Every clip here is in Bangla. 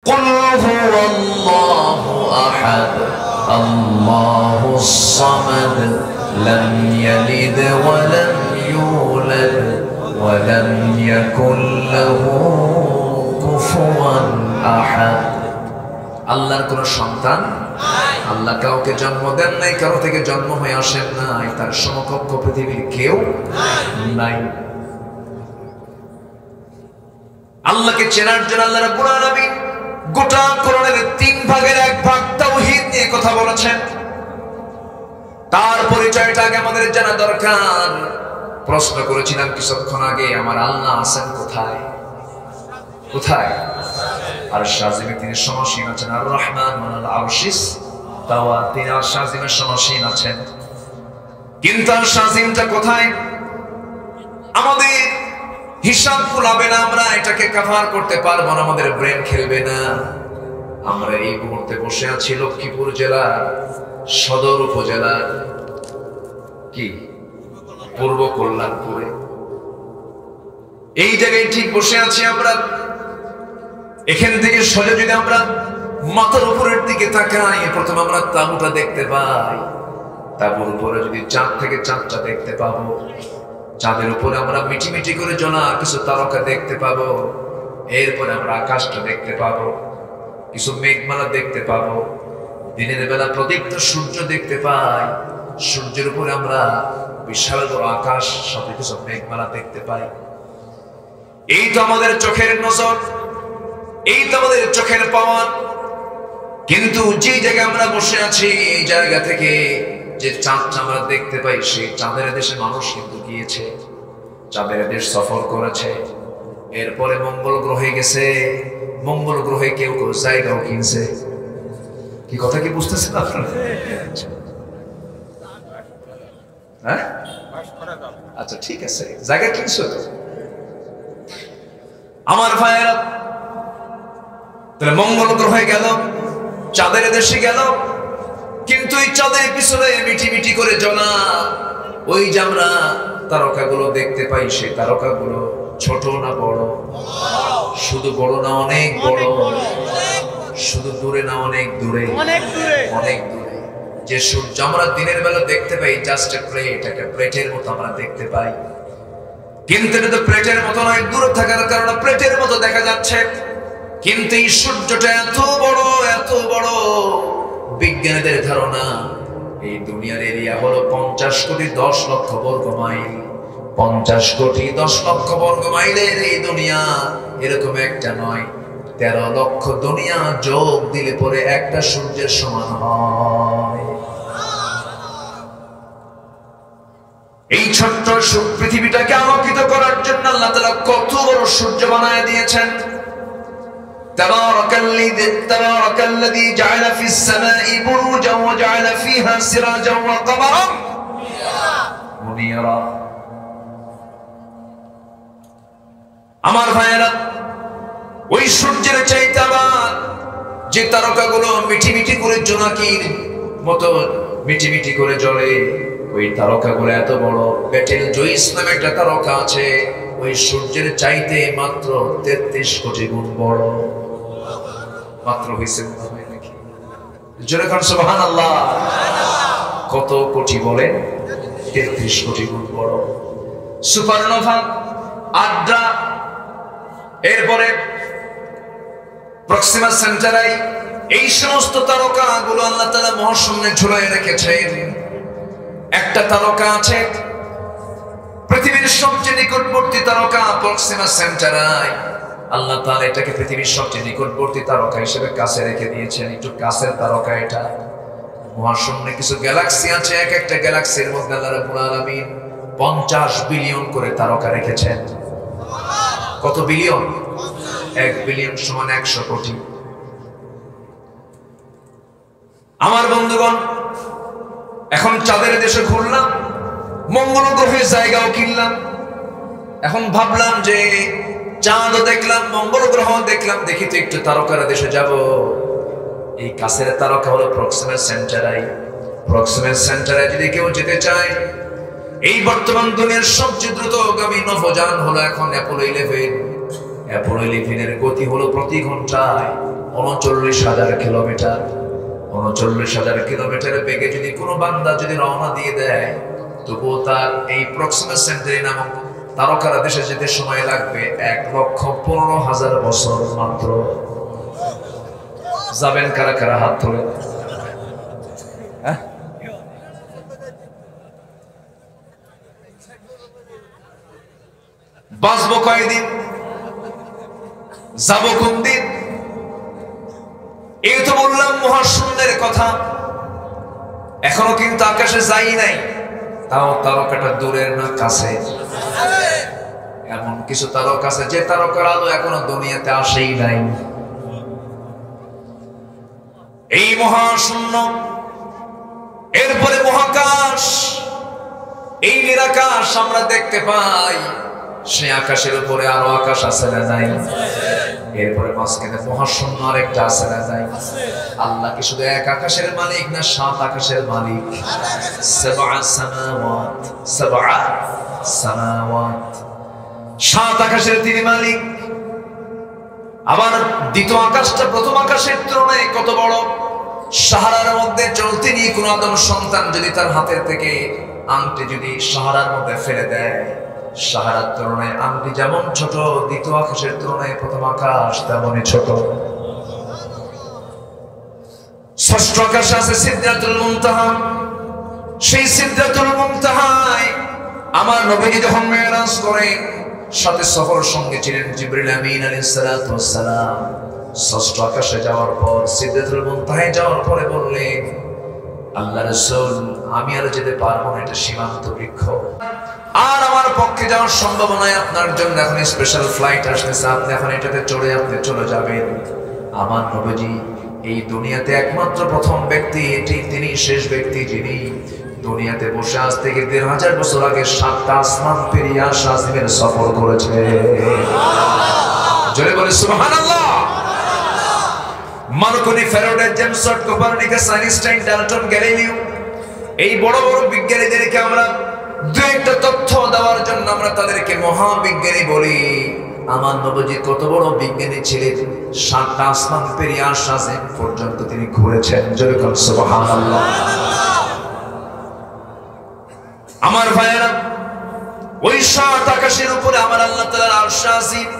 কুল হুয়াল্লাহু আহাদ আল্লাহুস সামাদ লাম ইয়ালিদ ওয়া লাম ইউলাদ ওয়া লাম ইয়াকুল লাহু কুফুয়ান আহাদ। আল্লাহর কোন সন্তান নাই, আল্লাহ কাউকে জন্ম দেন নাই, কারো থেকে জন্ম হয়ে আসেন নাই, তার সমকক্ষ পৃথিবীর কেউ নাই। আল্লাহকে চেনার জন্য আল্লাহ রাব্বুল আলামিন গোটা কোরআনের 3 ভাগের 1 ভাগ তাওহীদ নিয়ে কথা বলেছেন। তার পরিচয়টা আগে আমাদের জানা দরকার। প্রশ্ন করেছিলাম কিছুক্ষণ আগে, আমার আল্লাহ আছেন কোথায়? কোথায়? আরশ আজিমে তিনি সমাসীন আছেন। আর রহমান আলাল আরশিস তাওয়া, তিনি আরশ আজিমে সমাসীন আছেন। কিন্তু আরশ আজিমটা কোথায়? আমাদের হিসাব কুলাবে না, আমরা এটাকে কভার করতে পারবো না, আমাদের ব্রেন খেলবে না। আমরা এই মুহূর্তে বসে আছি লক্ষ্মীপুর জেলার সদর উপজেলার কি পূর্ব কল্যাণপুরে। এই জায়গায় ঠিক বসে আছি আমরা। এখান থেকে সোজা যদি আমরা মাথার উপরের দিকে তাকাই, প্রথমে আমরা তাঁবুটা দেখতে পাই। তাঁবুর উপরে যদি চাঁদ থেকে চাঁদটা দেখতে পাবো, চাঁদের উপরে আমরা মিটি মিটি করে জ্বলা কিছু তারকা দেখতে পাবো। এরপরে আমরা আকাশটা দেখতে পাবো, কিছু মেঘমালা দেখতে পাবো। দিনের বেলা প্রদীপ্ত সূর্য দেখতে পাই, সূর্যের উপরে আমরা বিশাল বড় আকাশ, সাথে কিছু মেঘমালা দেখতে পাই। এই তো আমাদের চোখের নজর, এই তো আমাদের চোখের পাওয়া। কিন্তু যে জায়গায় আমরা বসে আছি, এই জায়গা থেকে যে চাঁদটা আমরা দেখতে পাই, সেই চাঁদের দেশে মানুষ কিন্তু গিয়েছে, চাঁদের দেশ সফর করেছে। এরপরে মঙ্গল গ্রহে গেছে, মঙ্গল গ্রহে কেউ কেউ জায়গাও কিনছে। কি কথা কি বুঝতেছেন আপনারা? হ্যাঁ, আচ্ছা ঠিক আছে, জায়গা কিনছো তো আমার ভাইয়েরা। তাহলে মঙ্গল গ্রহে গেল, চাঁদের দেশে গেল, কিন্তু এই চাঁদের পিছনে মিটি মিটি করে জ্বলা ওই যে আমরা তারকাগুলো দেখতে পাই, সেই তারকাগুলো ছোট না বড়? শুধু বড় না অনেক বড়? শুধু দূরে না অনেক দূরে? অনেক দূরে। যে সূর্য আমরা দিনের বেলা দেখতে পাই জাস্ট প্লেট, একটা প্লেটের মতো আমরা দেখতে পাই, কিন্তু এটা তো প্লেটের মতো নয়। দূরে থাকার কারণে প্লেটের মতো দেখা যাচ্ছে, কিন্তু এই সূর্যটা এত বড়, এত বড়। বিজ্ঞানীদের ধারণা এই দুনিয়ার এরিয়া হলো 50 কোটি 10 লক্ষ বর্গ মাইল। 50 কোটি 10 লক্ষ বর্গ মাইলের এই দুনিয়া এরকম একটা নয়, 13 লক্ষ দুনিয়া যোগ দিলে পরে একটা সূর্যের সমান হয়। এই ছোট্ট পৃথিবীটাকে আলোকিত করার জন্য আল্লাহ তাআলা কত বড় সূর্য বানায় দিয়েছেন। تبارك الذي جعل في السماء بروجا وجعل فيها سراجا وقمرا منيرا। আমার ভাইয়েরা, ওই সূর্যের চাইতে আবার যে তারকাগুলো মিটি মিটি করে জোনাকির মতো মিটি মিটি করে জ্বলে, ওই তারকাগুলো এত বড়। বেটেল জয়িস নামে একটা তারকা আছে, ওই সূর্যের চাইতে মাত্র 33 কোটি গুণ বড়। মাত্র হইছে নাকি? জোরে কোন সুবহানাল্লাহ। কত কোটি বলে? 33 কোটি গুণ বড়। সুপারনোভা, আড্রা, এরপরে প্রক্সিমা সেন্টারাই, এই সমস্ত তারকাগুলো আল্লাহ তাআলা মহাশূন্যে ঝুলিয়ে রেখেছেন। একটা তারকা আছে পৃথিবীর সবচেয়ে নিকটবর্তী তারকা প্রক্সিমা সেন্টারাই। আল্লাহ তাআলা এটাকে পৃথিবীর সবচেয়ে নিকটবর্তী তারকা হিসেবে কাছে রেখে দিয়েছেন। একটু কাছের তারকা এটা। মহাশূন্যে কিছু গ্যালাক্সি আছে, এক একটা গ্যালাক্সির মধ্যে আল্লাহ রাব্বুল আলামিন 50 বিলিয়ন করে তারকা রেখেছেন। কত বিলিয়ন? 1 বিলিয়ন সমান 100 কোটি। আমার বন্ধুগণ, এখন চাঁদের দেশে ঘুরলাম, মঙ্গল গ্রহে জায়গাও কিনলাম। এখন ভাবলাম যে চাঁদও দেখলাম, মঙ্গল গ্রহ দেখলাম, দেখি তো একটু তারকার দেশে যাব। এই কাছের তারকা হলো প্রক্সিমা সেন্টারাই। প্রক্সিমা সেন্টারাই যদি কেউ যেতে চায়, এই বর্তমান দুনিয়ার সবচেয়ে দ্রুতগামী নভোযান হলো এখন অ্যাপোলো 11। অ্যাপোলো 11 এর গতি হলো প্রতি ঘন্টায় 39,000 কিলোমিটার। 39,000 কিলোমিটারের বেগে যদি কোনো বান্দা যদি রওনা দিয়ে দেয়, তবুও তার এই প্রক্সিমা সেন্টারি নামক তারকারা দেশে যেতে সময় লাগবে 1,15,000 বছর মাত্র। যাবেন কারা কারা? হাত তোলে। বাঁচবো কয়দিন, যাবো কোন দিন? এই তো বললাম মহাশূন্যের কথা। এখনো কিন্তু আকাশে যাই নাই, তাও তারকাটা দূরের না কাছে? এমন কিছু তারকা আছে যে তারকার আলো এখনো দুনিয়াতে আসেই নাই। এই মহাশূন্য, এরপরে মহাকাশ, এই নিরাকাশ আমরা দেখতে পাই। সে আকাশের উপরে আরো আকাশ আছে না নাই? এরপরে মাঝখানে মহাশূন্য আরেকটা আছে না নাই? আল্লাহ কি শুধু এক আকাশের মালিক, না 7 আকাশের মালিক? সাবআ সামাওয়াত, সাবআ সামাওয়াত, 7 আকাশের তিনি মালিক। আবার দ্বিতীয় আকাশটা প্রথম আকাশের তুলনায় কত বড়! সাহারার মধ্যে চলতে নিয়ে কোন আদম সন্তান যদি তার হাতের থেকে আংটি যদি সাহারার মধ্যে ফেলে দেয়, সাহারার তুলনায় আংটি যেমন ছোট, দ্বিতীয় আকাশের তুলনায় প্রথম আকাশ তেমনই ছোট। ষষ্ঠ আকাশে আছে সিদরাতুল মুনতাহা। সেই সিদরাতুল মুনতাহায় আমার নবীজি যখন মেরাজ করেন, সাথে সফর সঙ্গে ছিলেন জিবরিল আমিন আলাইহিস সালাতু ওয়াস সালাম। ষষ্ঠ আকাশে যাওয়ার পর, সিদরাতুল মুনতাহায় যাওয়ার পরে বললেন, আল্লাহ রাসূল, আমি আর যেতে পারবো না, এটা সীমান্ত বৃক্ষ, আর আমার পক্ষে যাওয়ার সম্ভাবনা নয়। আপনার জন্য এখন স্পেশাল ফ্লাইট আসতেছে, আপনি এখন এটাতে চড়ে আপনি চলে যাবেন। আমার নবীজি এই দুনিয়াতে একমাত্র প্রথম ব্যক্তি, তিনি শেষ ব্যক্তি যিনি দুনিয়াতে বসে আজ থেকে 1,500 বছর আগে 7টা আসমান পেরিয়ে শাজিমের সফর করেছে। জোরে বলে সুবহানাল্লাহ। Marconi, Faraday, James Watt, Copernicus, Einstein, Dalton, Galileo, এই বড় বড় বিজ্ঞানীদেরকে আমরা দু একটা তথ্য দেওয়ার জন্য আমরা তাদেরকে মহাবিজ্ঞানী বলি। আমার নবীজি কত বড় বিজ্ঞানী ছিলেন, 7টা আসমান পেরিয়ে শাজিম পর্যন্ত তিনি ঘুরেছেন। জোরে বলে সুবহানাল্লাহ। আমার ভাইয়েরা, ওই 7 আকাশের উপরে আমার আল্লাহ তাআলার আরশ আজিম।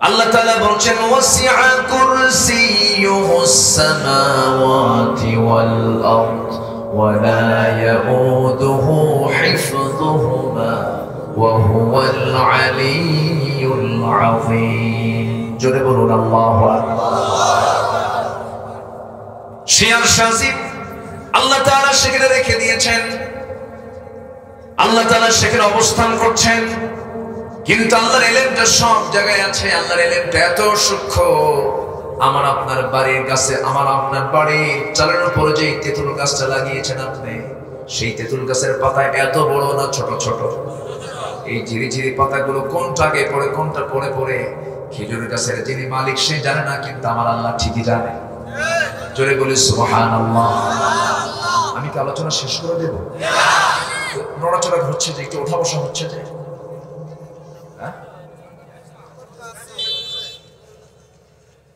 আল্লাহ তাআলা বলছেন, ওয়াসিআ কুরসিয়ুহুস সামাওয়াতি ওয়াল আরদ ওয়া লা ইয়াউদুহু হিফযুহুমা ওয়া হুয়াল আলিয়্যুল আযীম। জোরে বলুন আল্লাহু আকবার। সেই আরশ আজিম আল্লাহ তাআলা সেখানে রেখে দিয়েছেন, আল্লাহ তাআলা সেখানে অবস্থান করছেন। কিন্তু আল্লাহর ইলমটা সব জায়গায় আছে। আল্লাহর ইলমটা এত সূক্ষ্ম, আমার আপনার বাড়ির গাছে, আমার আপনার বাড়ির চালের উপরে যে তেঁতুল গাছটা লাগিয়েছেন আপনি, সেই তেঁতুল গাছের পাতা এত বড় না ছোট ছোট? এই ঝিরি ঝিরি পাতাগুলো কোনটা আগে পড়ে কোনটা পরে পড়ে খেজুর গাছের যিনি মালিক সে জানে না, কিন্তু আমার আল্লাহ ঠিকই জানে। জোরে বলি সুবহানাল্লাহ। আমি কি আলোচনা শেষ করে দেব? নড়াচড়া হচ্ছে যে, একটু ওঠা বসা হচ্ছে যে,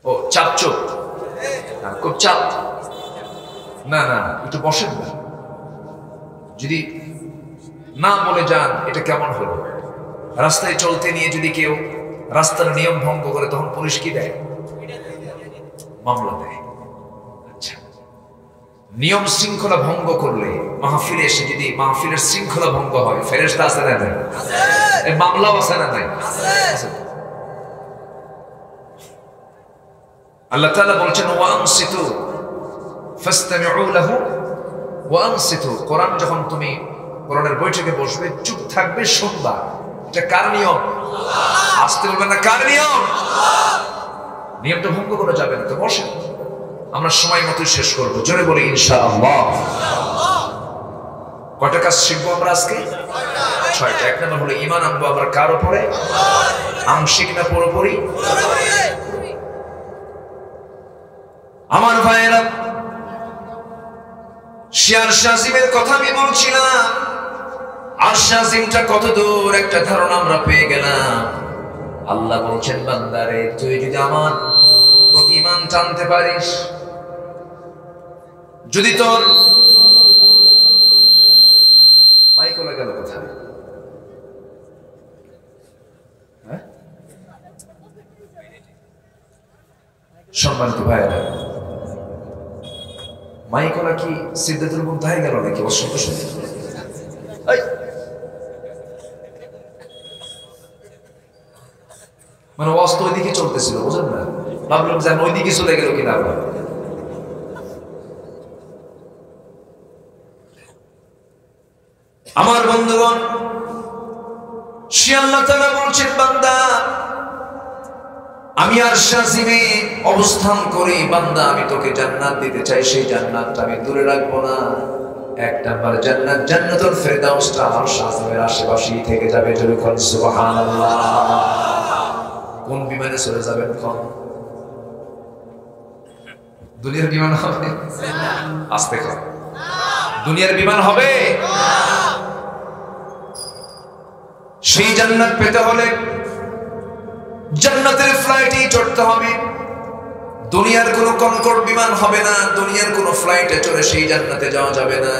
ও চাপ চোপ, খুব চাপ না, না একটু বসেন না। যদি না বলে যান এটা কেমন হলো? রাস্তায় চলতে নিয়ে যদি কেউ রাস্তার নিয়ম ভঙ্গ করে, তখন পুলিশ কি দেয়? মামলা দেয়। আচ্ছা, নিয়ম শৃঙ্খলা ভঙ্গ করলে মাহফিলে এসে যদি মাহফিলের শৃঙ্খলা ভঙ্গ হয়, ফেরেশতা আছে না নাই? মামলাও আছে না নাই? আল্লাহ তাআলা বলছেন, ওয়ানসিতু ফাসতামিউ লাহু ওয়ানসিতু। কোরআন যখন তুমি কোরআনের বৈঠকে বসবে, চুপ থাকবে, শুনবা। এটা কার নিয়ম? আসতে বলবেন না, কার নিয়ম? নিয়মটা ভঙ্গ করা যাবে না। তো বসেন, আমরা সময় মতো শেষ করবো। জোরে বলি ইনশাআল্লাহ। কয়টা কাজ শিখবো আমরা আজকে? 6টা। 1 নম্বর হলো ঈমান আনবো আমরা কার উপরে? আংশিক না পুরোপুরি? আমার ভাইয়েরা, আরশ আজিমের কথা আমি বলছিলাম। আরশ আজিমটা কত দূর একটা ধারণা আমরা পেয়ে গেলাম। আল্লাহ বলছেন, বান্দারে তুই যদি আমার প্রতি টানতে পারিস, যদি তোর মাইকলা গেল কোথায়? সম্মানিত ভাইরা, মাইকলা কি সিদ্ধাতুল মুনতাহায় গেল নাকি? অসংখ্য শুনে মানে ওয়াজ তো ওইদিকে চলতেছিল, বুঝলেন না? ভাবলাম যে আমি ওইদিকে চলে গেল কিনা। আমার বন্ধুগণ, সে আল্লাহ তাআলা বলছেন, বান্দা আমি আরশ আজিমে অবস্থান করি, বান্দা আমি তোকে জান্নাত দিতে চাই, সেই জান্নাতটা আমি দূরে রাখবো না। এক নাম্বার জান্নাত, জান্নাতুল ফেরদাউসটা আরশ আজিমের আশেপাশেই থেকে যাবে। জোরে বলুন সুবহানাল্লাহ। কোন বিমানে চলে যাবেন? কোন দুনিয়ার বিমান হবে? আস্তে কর, দুনিয়ার বিমান হবে? সেই জান্নাত পেতে হলে জান্নাতের ফ্লাইটেই চড়তে হবে। দুনিয়ার কোনো কনকর্ড বিমান হবে না, দুনিয়ার কোনো ফ্লাইটে চড়ে সেই জান্নাতে যাওয়া যাবে না।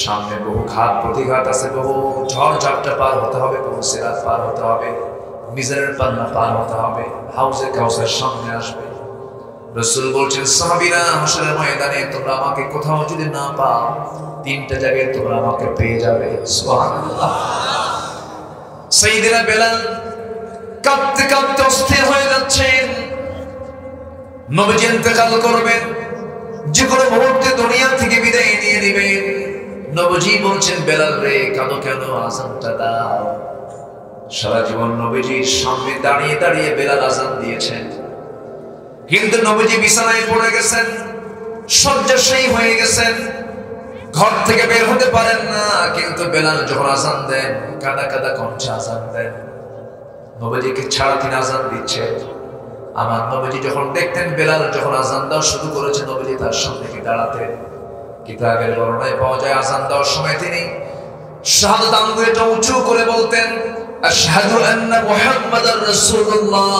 সামনে বহু ঘাত প্রতিঘাত আছে, বহু ঝড় ঝাপটা পার হতে হবে, বহু সিরাত পার হতে হবে, মিজানের পাল্লা পার হতে হবে, হাউজে কাউসার সামনে আসবে। রাসূল বলছেন, সাহাবীরা হাসরের ময়দানে তোমরা আমাকে কোথাও যদি না পাও, তিনটা জায়গায় তোমরা আমাকে পেয়ে যাবে। সুবহানাল্লাহ। সাইয়েদনা বেলাল কাঁপতে কাঁপতে অস্থির হয়ে যাচ্ছেন। নবীজি ইন্তেকাল করবেন, যে কোনো মুহূর্তে দুনিয়া থেকে বিদায় নিয়ে নেবেন। নবীজি বলছেন, বেলাল রে কাঁদো কেন, আযানটা দাও। সারা জীবন নবীজির সামনে দাঁড়িয়ে দাঁড়িয়ে বেলাল আযান দিয়েছেন, কিন্তু নবীজি বিছানায় পড়ে গেছেন, শয্যাশায়ী হয়ে গেছেন, ঘর থেকে বের হতে পারেন না। কিন্তু বেলাল যখন আযান দেন, কাদা কাদা কণ্ঠে আযান দেন, নবীজিকে ছাড়া তিনি আযান দিচ্ছেন। আমার নবীজি যখন দেখতেন বেলাল যখন আযান দেওয়া শুরু করেছে, নবীজি তার সামনে গিয়ে দাঁড়াতেন। কিতাবের বর্ণনায় পাওয়া যায়, আযান দেওয়ার সময় তিনি শাহাদাত আঙ্গুলটা উঁচু করে বলতেন, আশহাদু আন্না মুহাম্মাদার রাসূলুল্লাহ।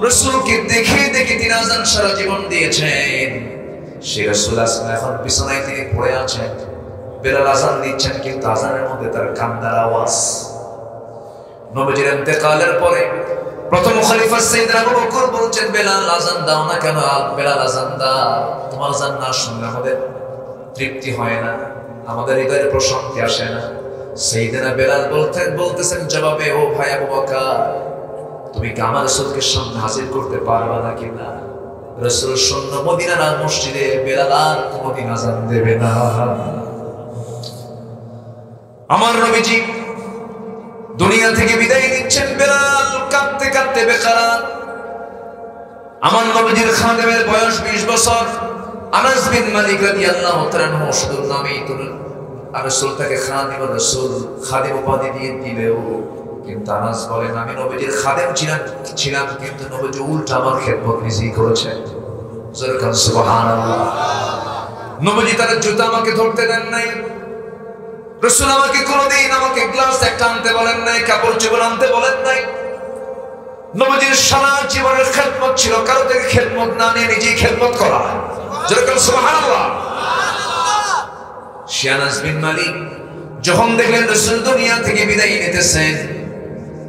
রাসূলকে দেখে দেখে তিনি আযান সারা জীবন দিয়েছেন। সেই রাসূল এখন বিছানায় তিনি পড়ে আছেন, বেলাল আযান দিচ্ছেন, কিন্তু আযানের মধ্যে তার কান্নার আওয়াজ। নবীজির ইন্তেকালের পরে প্রথম খলিফা সাইয়েদনা আবু বকর বলছেন, বেলাল আযান দাও না কেন? বেলাল আযান দাও, তোমার আযান না শুনলে আমাদের তৃপ্তি হয় না, আমাদের হৃদয়ে প্রশান্তি আসে না। সাইয়েদনা বেলাল বলতেছেন জবাবে, ও ভাই আবু বকর, তুমি কি আমার রাসূলকে সামনে হাজির করতে পারবা নাকি? না। রাসূল শূন্য মদিনার মসজিদে, বেলাল আর কোনদিন আযান দেবে না। আমার নবীজি দুনিয়া থেকে বিদায় নিচ্ছেন, বেলাল কাঁদতে কাঁদতে বেকারাত। আমার নবীজির খাদেমের বয়স 20 বছর। আনাস বিন মালিক রাদিয়াল্লাহু তাআলা আনহু শুধু নামেই তো রাসূল তাকে খাদিম রাসূল, খাদিম উপাধি দিয়ে দিলেও, কিন্তু আনাস বলেন, আমি নবীজির খাদেম ছিলাম, কিন্তু নবীজি উল্টা আমার খেদমত নিজেই করেছেন। জোরে সুবহানাল্লাহ। নবীজি তার জুতা আমাকে ধরতে দেন নাই, রাসূল আমাকে কোনদিন আমাকে গ্লাস একটা আনতে বলেন নাই, কাপড় চোপড় আনতে বলেন নাই। নবীজির সারা জীবনের খেদমত ছিল কারো থেকে খেদমত না নিয়ে নিজেই খেদমত করা। যেরকম সুবহানাল্লাহ। আনাস বিন মালিক যখন দেখলেন রাসূল দুনিয়া থেকে বিদায় নিতেছেন,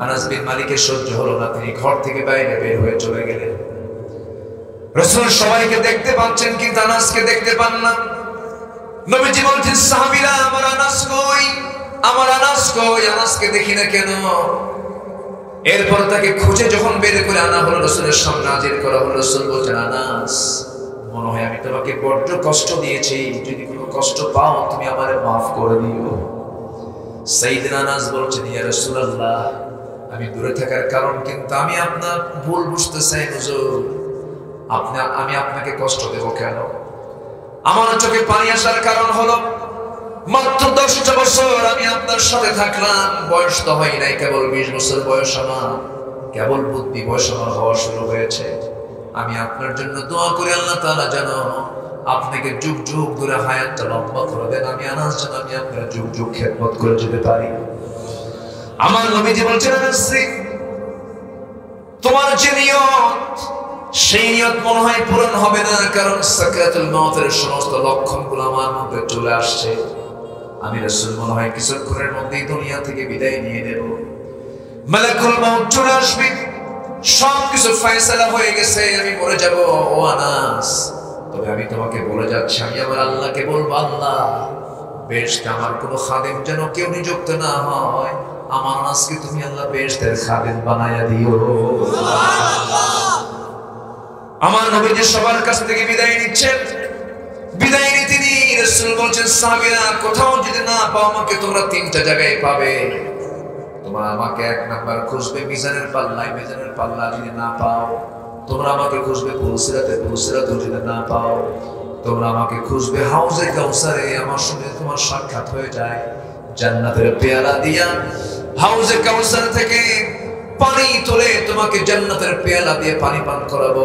আনাস বিন মালিকের সহ্য হলো না, তিনি ঘর থেকে বাইরে বের হয়ে চলে গেলেন। রাসূল সবাইকে দেখতে পাচ্ছেন, কিন্তু আনাসকে দেখতে পান না। নবীজি বলছেন, সাহাবীরা আমার আনাস কই, আমার আনাস কই, আনাসকে দেখি না কেন? এরপর তাকে খুঁজে যখন বের করে আনা হলো, রাসূলের সামনে হাজির করা হলো। রাসূল বলছেন, আনাস, মনে হয় আমি তোমাকে বড্ড কষ্ট দিয়েছি, যদি কোনো কষ্ট পাও তুমি আমারে মাফ করে দিও। সাইয়েদনা আনাস বলছেন, ইয়া রাসূলুল্লাহ, আমি দূরে থাকার কারণ কিন্তু আমি আপনার ভুল বুঝতে চাই হুজুর, আমি আপনাকে কষ্ট দেব কেন? আমার চোখে পানি আসার কারণ হলো মাত্র 10টা বছর আমি আপনার সাথে থাকলাম, বয়স তো হয় নাই, কেবল 20 বছর বয়স আমার, কেবল বুদ্ধি বয়স আমার হওয়া শুরু হয়েছে। আমি আপনার জন্য দোয়া করি আল্লাহ তাআলা যেন আপনাকে যুগ যুগ ধরে হায়াতটা লম্বা করে দেন, আমি আনাস যেন আমি আপনার যুগ যুগ খেদমত করে যেতে পারি। আমার নবীজি বলছেন, আনাস তোমার যে নিয়ত সেই নিয়ত মনে হয় পূরণ হবে না, কারণ সাকরাতুল মউতের সমস্ত লক্ষণগুলো আমার মধ্যে চলে আসছে। আমি রাসূল মনে হয় কিছুক্ষণের মধ্যেই দুনিয়া থেকে বিদায় নিয়ে নেব। মালাকুল মউত চলে আসবে, সবকিছু ফয়সালা হয়ে গেছে, আমি মরে যাব। ও আনাস, তবে আমি তোমাকে বলে যাচ্ছি, আমি আমার আল্লাহকে বলবো, আল্লাহ বেহেশতে আমার কোনো খাদেম যেন কেউ নিযুক্ত না হয়। আমার আনাসকে তুমি আল্লাহ বেহেশতের খাদেম বানায়া দিও। আমার নবীজি সবার কাছ থেকে বিদায় নিচ্ছেন। বিদায় নিতে নিয়ে রাসূল বলছেন, সাহাবীরা কোথাও যদি না পাও আমাকে তোমরা তিনটা জায়গায় পাবে। তোমরা আমাকে এক নাম্বার খুঁজবে মিজানের পাল্লায়, মিজানের পাল্লা যদি না পাও তোমরা আমাকে খুঁজবে পুলসিরাতে, পুলসিরাতে যদি না পাও তোমরা আমাকে খুঁজবে হাউজে কাউসারে, আমার সঙ্গে তোমার সাক্ষাৎ হয়ে যায়। জান্নাতের পেয়ালা দিয়া হাউজে কাউসার থেকে পানি তুলে তোমাকে জান্নাতের পেয়ালা দিয়ে পানি পান করাবো,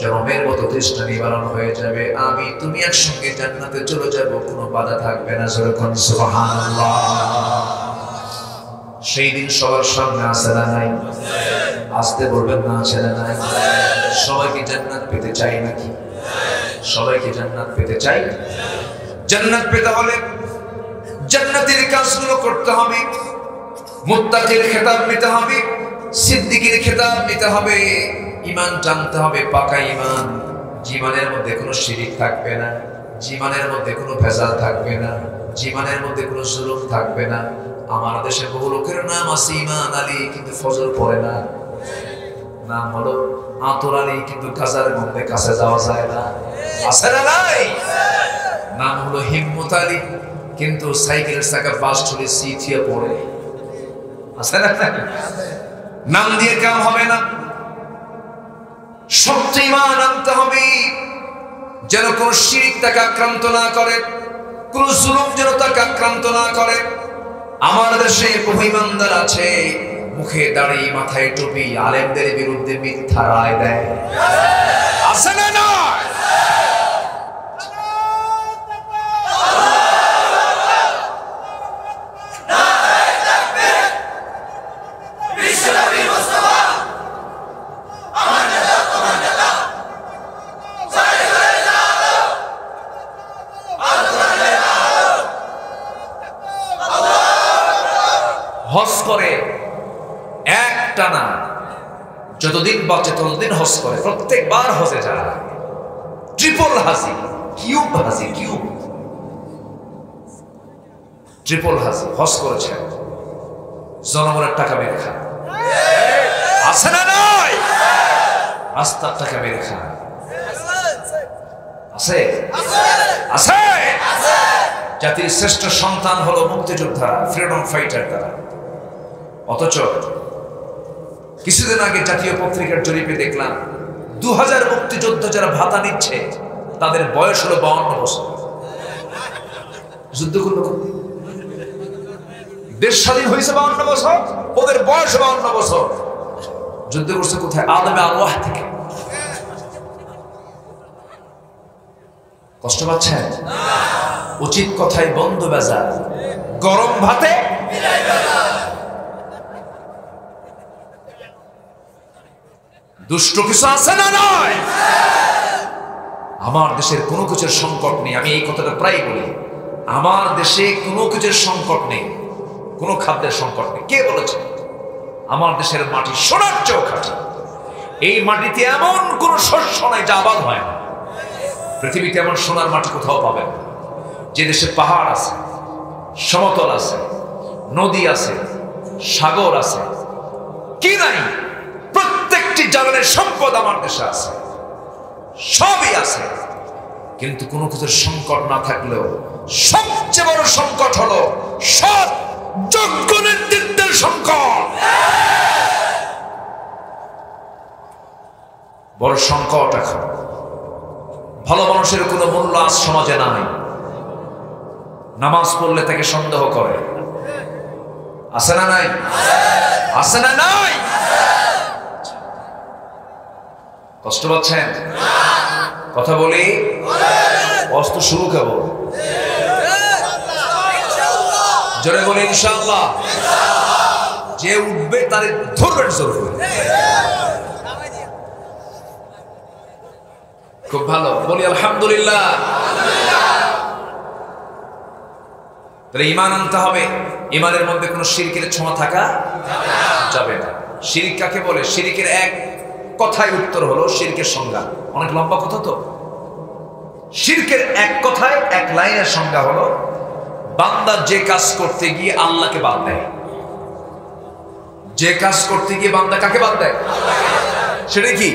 জনমের মতো তৃষ্ণা নিবারণ হয়ে যাবে। আমি তুমি একসঙ্গে জান্নাতে চলে যাব, কোনো বাধা থাকবে না। যখন সুবহানাল্লাহ, সেই দিন সবার সামনে আছে না নাই? আসতে বলবেন না, আছে না নাই? সবাই কি জান্নাত পেতে চাই নাকি? সবাই কি জান্নাত পেতে চাই? জান্নাত পেতে হলে জান্নাতের কাজগুলো করতে হবে, মুত্তাকির খেতাব নিতে হবে, সিদ্দিকের খেতাব নিতে হবে, ঈমান জানতে হবে, পাকা ঈমান। জীবনের মধ্যে কোনো শিরিক থাকবে না, জীবনের মধ্যে কোনো ভেজাল থাকবে না, জীবনের মধ্যে কোনো জুলুম থাকবে না। আমার দেশে বহু লোকের নাম আছে ঈমান আলী, কিন্তু ফজর পড়ে না। নাম হলো আতর আলী, কিন্তু কাজার মধ্যে কাছে যাওয়া যায় না। আছে না নাই? নাম হলো হিম্মত আলী, কিন্তু সাইকেলের চাকা বাস চলে সিথিয়া পড়ে। আছে না? নাম দিয়ে কাম হবে না। সত্য ঈমান আনতে হবে, যেন কোন শিরক তাকে আক্রান্ত না করে, কোন জুলুম যেন তাকে আক্রান্ত না করে। আমার দেশে বহু ঈমানদার আছে, মুখে দাড়ি মাথায় টুপি, আলেমদের বিরুদ্ধে মিথ্যা রায় দেয়। আছে না না? হজ করে একটানা যতদিন বাঁচে ততদিন হজ করে, প্রত্যেকবার হজে যায়। ট্রিপল হাজি, কিউব হাজি, কিউব ট্রিপল হাজি হজ করেছে, জনগণের টাকা মেরে খায়। আছে না নয়? রাস্তার টাকা মেরে খায়। আছে আছে। জাতির শ্রেষ্ঠ সন্তান হলো মুক্তিযোদ্ধারা, ফ্রিডম ফাইটার তারা। অথচ কিছুদিন আগে জাতীয় পত্রিকার জরিপে দেখলাম 2000 মুক্তিযোদ্ধা যারা ভাতা নিচ্ছে তাদের বয়স হলো 52 বছর। যুদ্ধ করলো, দেশ স্বাধীন হয়েছে 52 বছর, ওদের বয়স 52 বছর। যুদ্ধ করছে কোথায়? আলমে আল্লাহ থেকে। কষ্ট পাচ্ছেন? উচিত কথায় বন্ধ বেজা, গরম ভাতে দুষ্ট কিছু আছে না নয়? আমার দেশের কোনো কিছুর সংকট নেই, আমি এই কথাটা প্রায় বলি। আমার দেশে কোনো কিছুর সংকট নেই, কোনো খাদ্যের সংকট নেই। কে বলেছে? আমার দেশের মাটি সোনার চেয়েও খাঁটি। এই মাটিতে এমন কোন শস্য নাই যা আবাদ হয় না। পৃথিবীতে এমন সোনার মাটি কোথাও পাবেন। যে দেশে পাহাড় আছে, সমতল আছে, নদী আছে, সাগর আছে, কি নাই? প্রত্যেকটি জায়গার সম্পদ আমার দেশে আছে, সবই আছে। কিন্তু কোনো কিছুর সংকট না থাকলেও সবচেয়ে বড় সংকট হলো সৎ যোগ্য নেতৃত্বের সংকট। বড় সংকট এখন। ভালো মানুষের কোনো মূল্য আজ সমাজে নাই। নামাজ পড়লে তাকে সন্দেহ করে। আছে না নাই? আছে না নাই? কষ্ট পাচ্ছেন? কথা বলি, অস্ত্র শুরু কেবল। জোরে বলি ইনশাআল্লাহ। যে উঠবে তারে ধরবেন জোর করে। খুব ভালো, বলি আলহামদুলিল্লাহ। তাহলে ঈমান আনতে হবে, ঈমানের মধ্যে কোনো শিরকের ছোঁয়া থাকা যাবে না। শিরক কাকে বলে? শিরকের এক কথায় উত্তর হলো, শিরকের সংজ্ঞা অনেক লম্বা কথা তো। শিরকের এক কথায় এক লাইনের সংজ্ঞা হলো, বান্দা যে কাজ করতে গিয়ে আল্লাহকে বাদ দেয়। যে কাজ করতে গিয়ে বান্দা কাকে বাদ দেয়? সেটা কি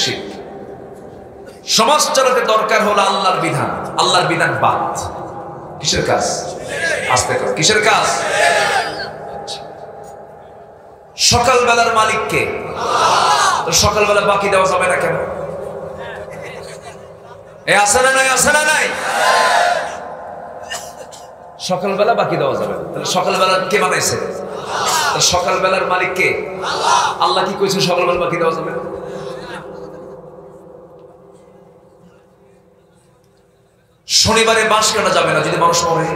শিরক। সমাজ চালাতে দরকার হলো আল্লাহর বিধান, আল্লাহর বিধান বাদ। কিসের কাজ? আস্তে কর, কিসের কাজ? সকালবেলার মালিককে, সকালবেলা বাকি দেওয়া যাবে না কেন? আছে না নাই? আছে না নাই? সকালবেলা বাকি দেওয়া যাবে, তাহলে সকালবেলা কে বানাইছে? সকালবেলার মালিক কে? আল্লাহ কি কইছে সকালবেলা বাকি দেওয়া যাবে? শনিবারে বাঁশ কাটা যাবে না যদি মানুষ মরে।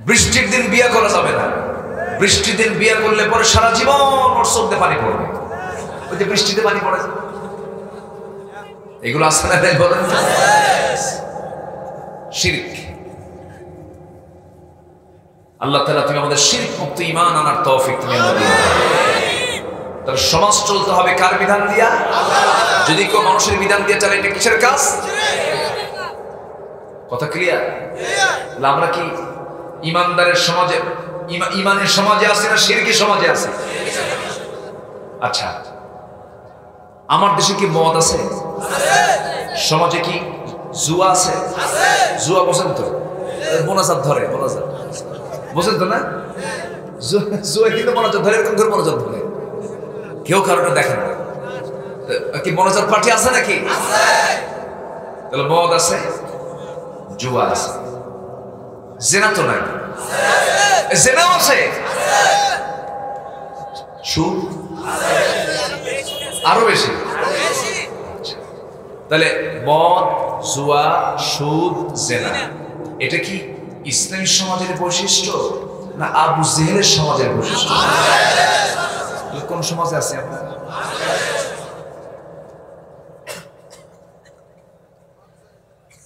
বৃষ্টির দিন বিয়ে করা যাবে না, বৃষ্টির দিন বিয়ে করলে পরে সারা জীবন ওর চোখে পানি পড়বে। ওই যে বৃষ্টিতে পানি পড়ে, এগুলো আসে না? বলেন শিরক। আল্লাহ তাআলা তুমি আমাদের শিরক মুক্ত ঈমান আনার তৌফিক তুমি আমাদের দিও। তাহলে সমাজ চলতে হবে কার বিধান দিয়া? যদি কেউ মানুষের বিধান দিয়ে চলে, এটা কিসের কাজ? কথা ক্লিয়ার? আমরা কি ঈমানদারের সমাজে, ঈমানের সমাজে আছে না শিরকি সমাজে আছে? আচ্ছা, আমার দেশে কি মদ আছে? সমাজে কি জুয়া আছে? জুয়া বোঝেন তো, মোনাজাত ধরে, মোনাজাত বোঝেন তো না? জুয়া কিন্তু মোনাজাত ধরে, এরকম করে মোনাজাত ধরে, কেউ কারোটা দেখে না। কি মোনাজাত পার্টি আছে নাকি? তাহলে মদ আছে, জুয়া আছে, জেনা তো নাই? জেনাও আছে, সুদ আরো বেশি। তাহলে মদ, জুয়া, সুদ, জেনা, এটা কি ইসলামী সমাজের বৈশিষ্ট্য না আবু জেহেলের সমাজের বৈশিষ্ট্য? কোন সমাজে আছে আমরা?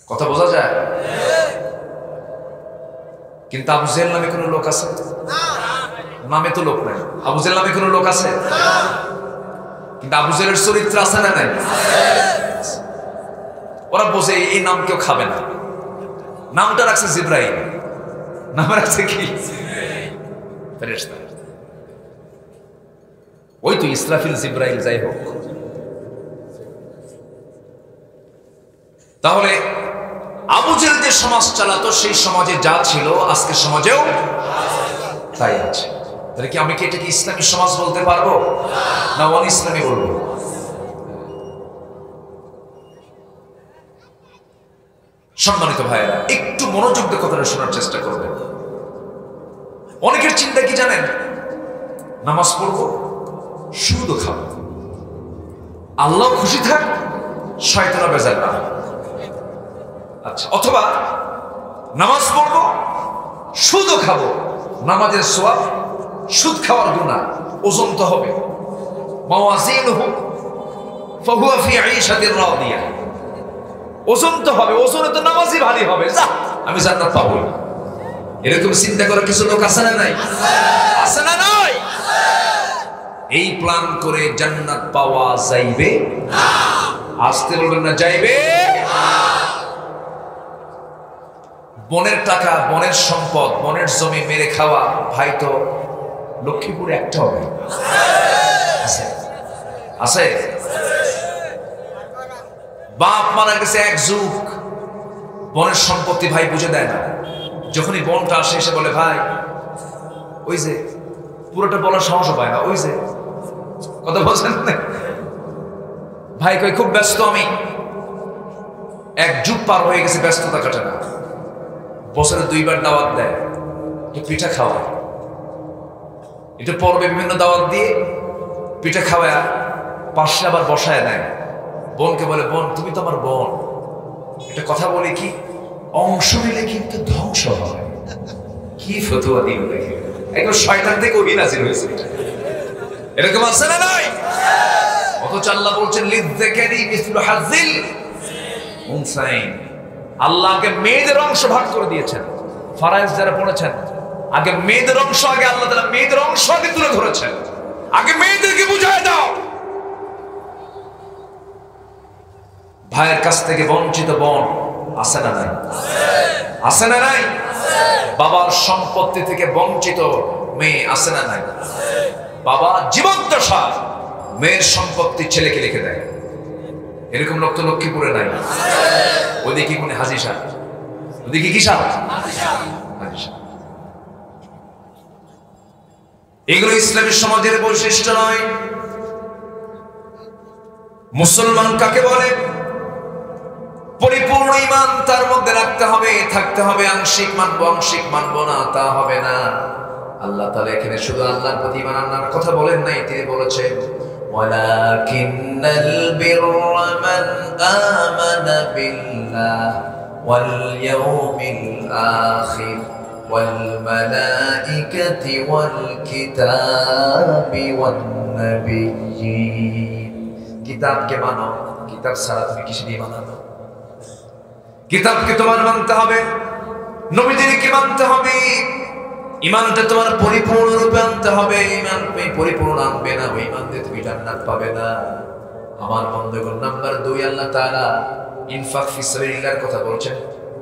কথা বোঝা যায়? কিন্তু আবু জেহেল নামে কোন লোক আছে? নামে তো লোক নাই। আবু জেহেল নামে কোন লোক আছে? কিন্তু আবু জেহেলের চরিত্র আছে না নাই? ওরা বোঝে এই নাম কেউ খাবে না। নামটা রাখছে জিব্রাইল, নাম রাখছে কি? ফেরেশতা। ওই তো ইসরাফিল, জিব্রাইল, যাই হোক। তাহলে আবু জেহেল যে সমাজ চালাতো, সেই সমাজে যা ছিল আজকে সমাজেও তাই আছে। তাহলে কি আমি কি এটাকে ইসলামী সমাজ বলতে পারবো না অন ইসলামী বলবো? সম্মানিত ভাইয়েরা, একটু মনোযোগ দিয়ে কথাটা শোনার চেষ্টা করবেন। অনেকের চিন্তা কি জানেন? নামাজ পড়বো, সুদও খাবো, আল্লাহ খুশি থাক, শয়তানও বেজার না। আচ্ছা, অথবা নামাজ পড়বো, সুদও খাবো, নামাজের সওয়াব, সুদ খাওয়ার গুনাহ, ওজন তো হবে। মাওয়াজিনুহু ফাহুয়া ফি ঈশাতির রাদিয়া, ওজন তো হবে, ওজনে তো নামাজই ভারী হবে, যা আমি জান্নাত পাবো। এরকম চিন্তা করা কিছু লোক আছে না নাই? আছে না নাই? এই প্ল্যান করে জান্নাত পাওয়া যাইবে না। আসতে বলবেন না, যাইবে না। বনের টাকা, বনের সম্পদ, বনের জমি মেরে খাওয়া ভাই তো লক্ষ্মীপুরে একটা হবে? আছে? আছে? বাপ মারা গেছে এক যুগ, বনের সম্পত্তি ভাই বুঝে দেয় না। যখনই বনটা আসে এসে বলে, ভাই ওই যে, পুরোটা বলার সাহস পায় না, ওই যে, কথা বলছেন ভাই কই খুব ব্যস্ত আমি। এক যুগ পার হয়ে গেছে, ব্যস্ততা কাটে না। বছরে 2 বার দাওয়াত দেয়, পিঠা খাওয়া, এটা পর্বে বিভিন্ন দাওয়াত দিয়ে পিঠা খাওয়া, পাশে আবার বসায় নেয়। বোনকে বলে, বোন তুমি তো আমার বোন, এটা কথা বলে কি অংশ নিলে কিন্তু ধ্বংস হয়। কি ফতোয়া দিল দেখে, একবার শয়তান থেকে ওহী নাযিল হয়েছে। এরকম আছে না নাই? অথচ আল্লাহ বলছেন লিযযাকারি মিসলু হাযিল উনসাইন। আল্লাহকে মেয়েদের অংশ ভাগ করে দিয়েছেন। ফারায়েজ যারা পড়েছেন, আগে মেয়েদের অংশ, আগে আল্লাহ তাআলা মেয়েদের অংশ আগে তুলে ধরেছেন। আগে মেয়েদেরকে বুঝায় দাও। ভাইয়ের কাছ থেকে বঞ্চিত বোন আছে না নাই? আছে না নাই? বাবার সম্পত্তি থেকে বঞ্চিত মেয়ে আছে না নাই? বাবা জীবদ্দশা মেয়ের সম্পত্তি ছেলেকে লিখে দেয়। এরকম লোক তো লক্ষ্মীপুরে নাই। ওদিকে কোন হাজী সাহেব, ওদিকে কি সাহেব? হাজী সাহেব। এগুলো ইসলামী সমাজের বৈশিষ্ট্য নয়। মুসলমান কাকে বলে? পরিপূর্ণ ঈমান তার মধ্যে রাখতে হবে, থাকতে হবে। আংশিক মানবো, আংশিক মানবো না, তা হবে না। আল্লাহ তাআলা এখানে শুধু আল্লাহর প্রতি ঈমান আনার কথা বলেন নাই, তিনি বলেছেন ওয়ালাকিন্নাল বিররা মান আমানা বিল্লাহ ওয়াল ইয়াউমিল আখির ওয়াল মালাইকাতি ওয়াল কিতাবি ওয়ান নাবিয়্যিন। কিতাবকে মানো, কিতাব ছাড়া তুমি কিসে দিয়ে মানাবে? কিতাবকে তোমার মানতে হবে, নবীদেরকে মানতে হবে। ঈমানটা তোমার পরিপূর্ণ রূপে আনতে হবে। ঈমান তুমি পরিপূর্ণ আনবে না, ওই ঈমান দিয়ে তুমি জান্নাত পাবে না। আমার বন্ধুগণ, নাম্বার 2 আল্লাহ তাআলা ইনফাক ফি সাবিলিল্লাহর কথা বলছেন,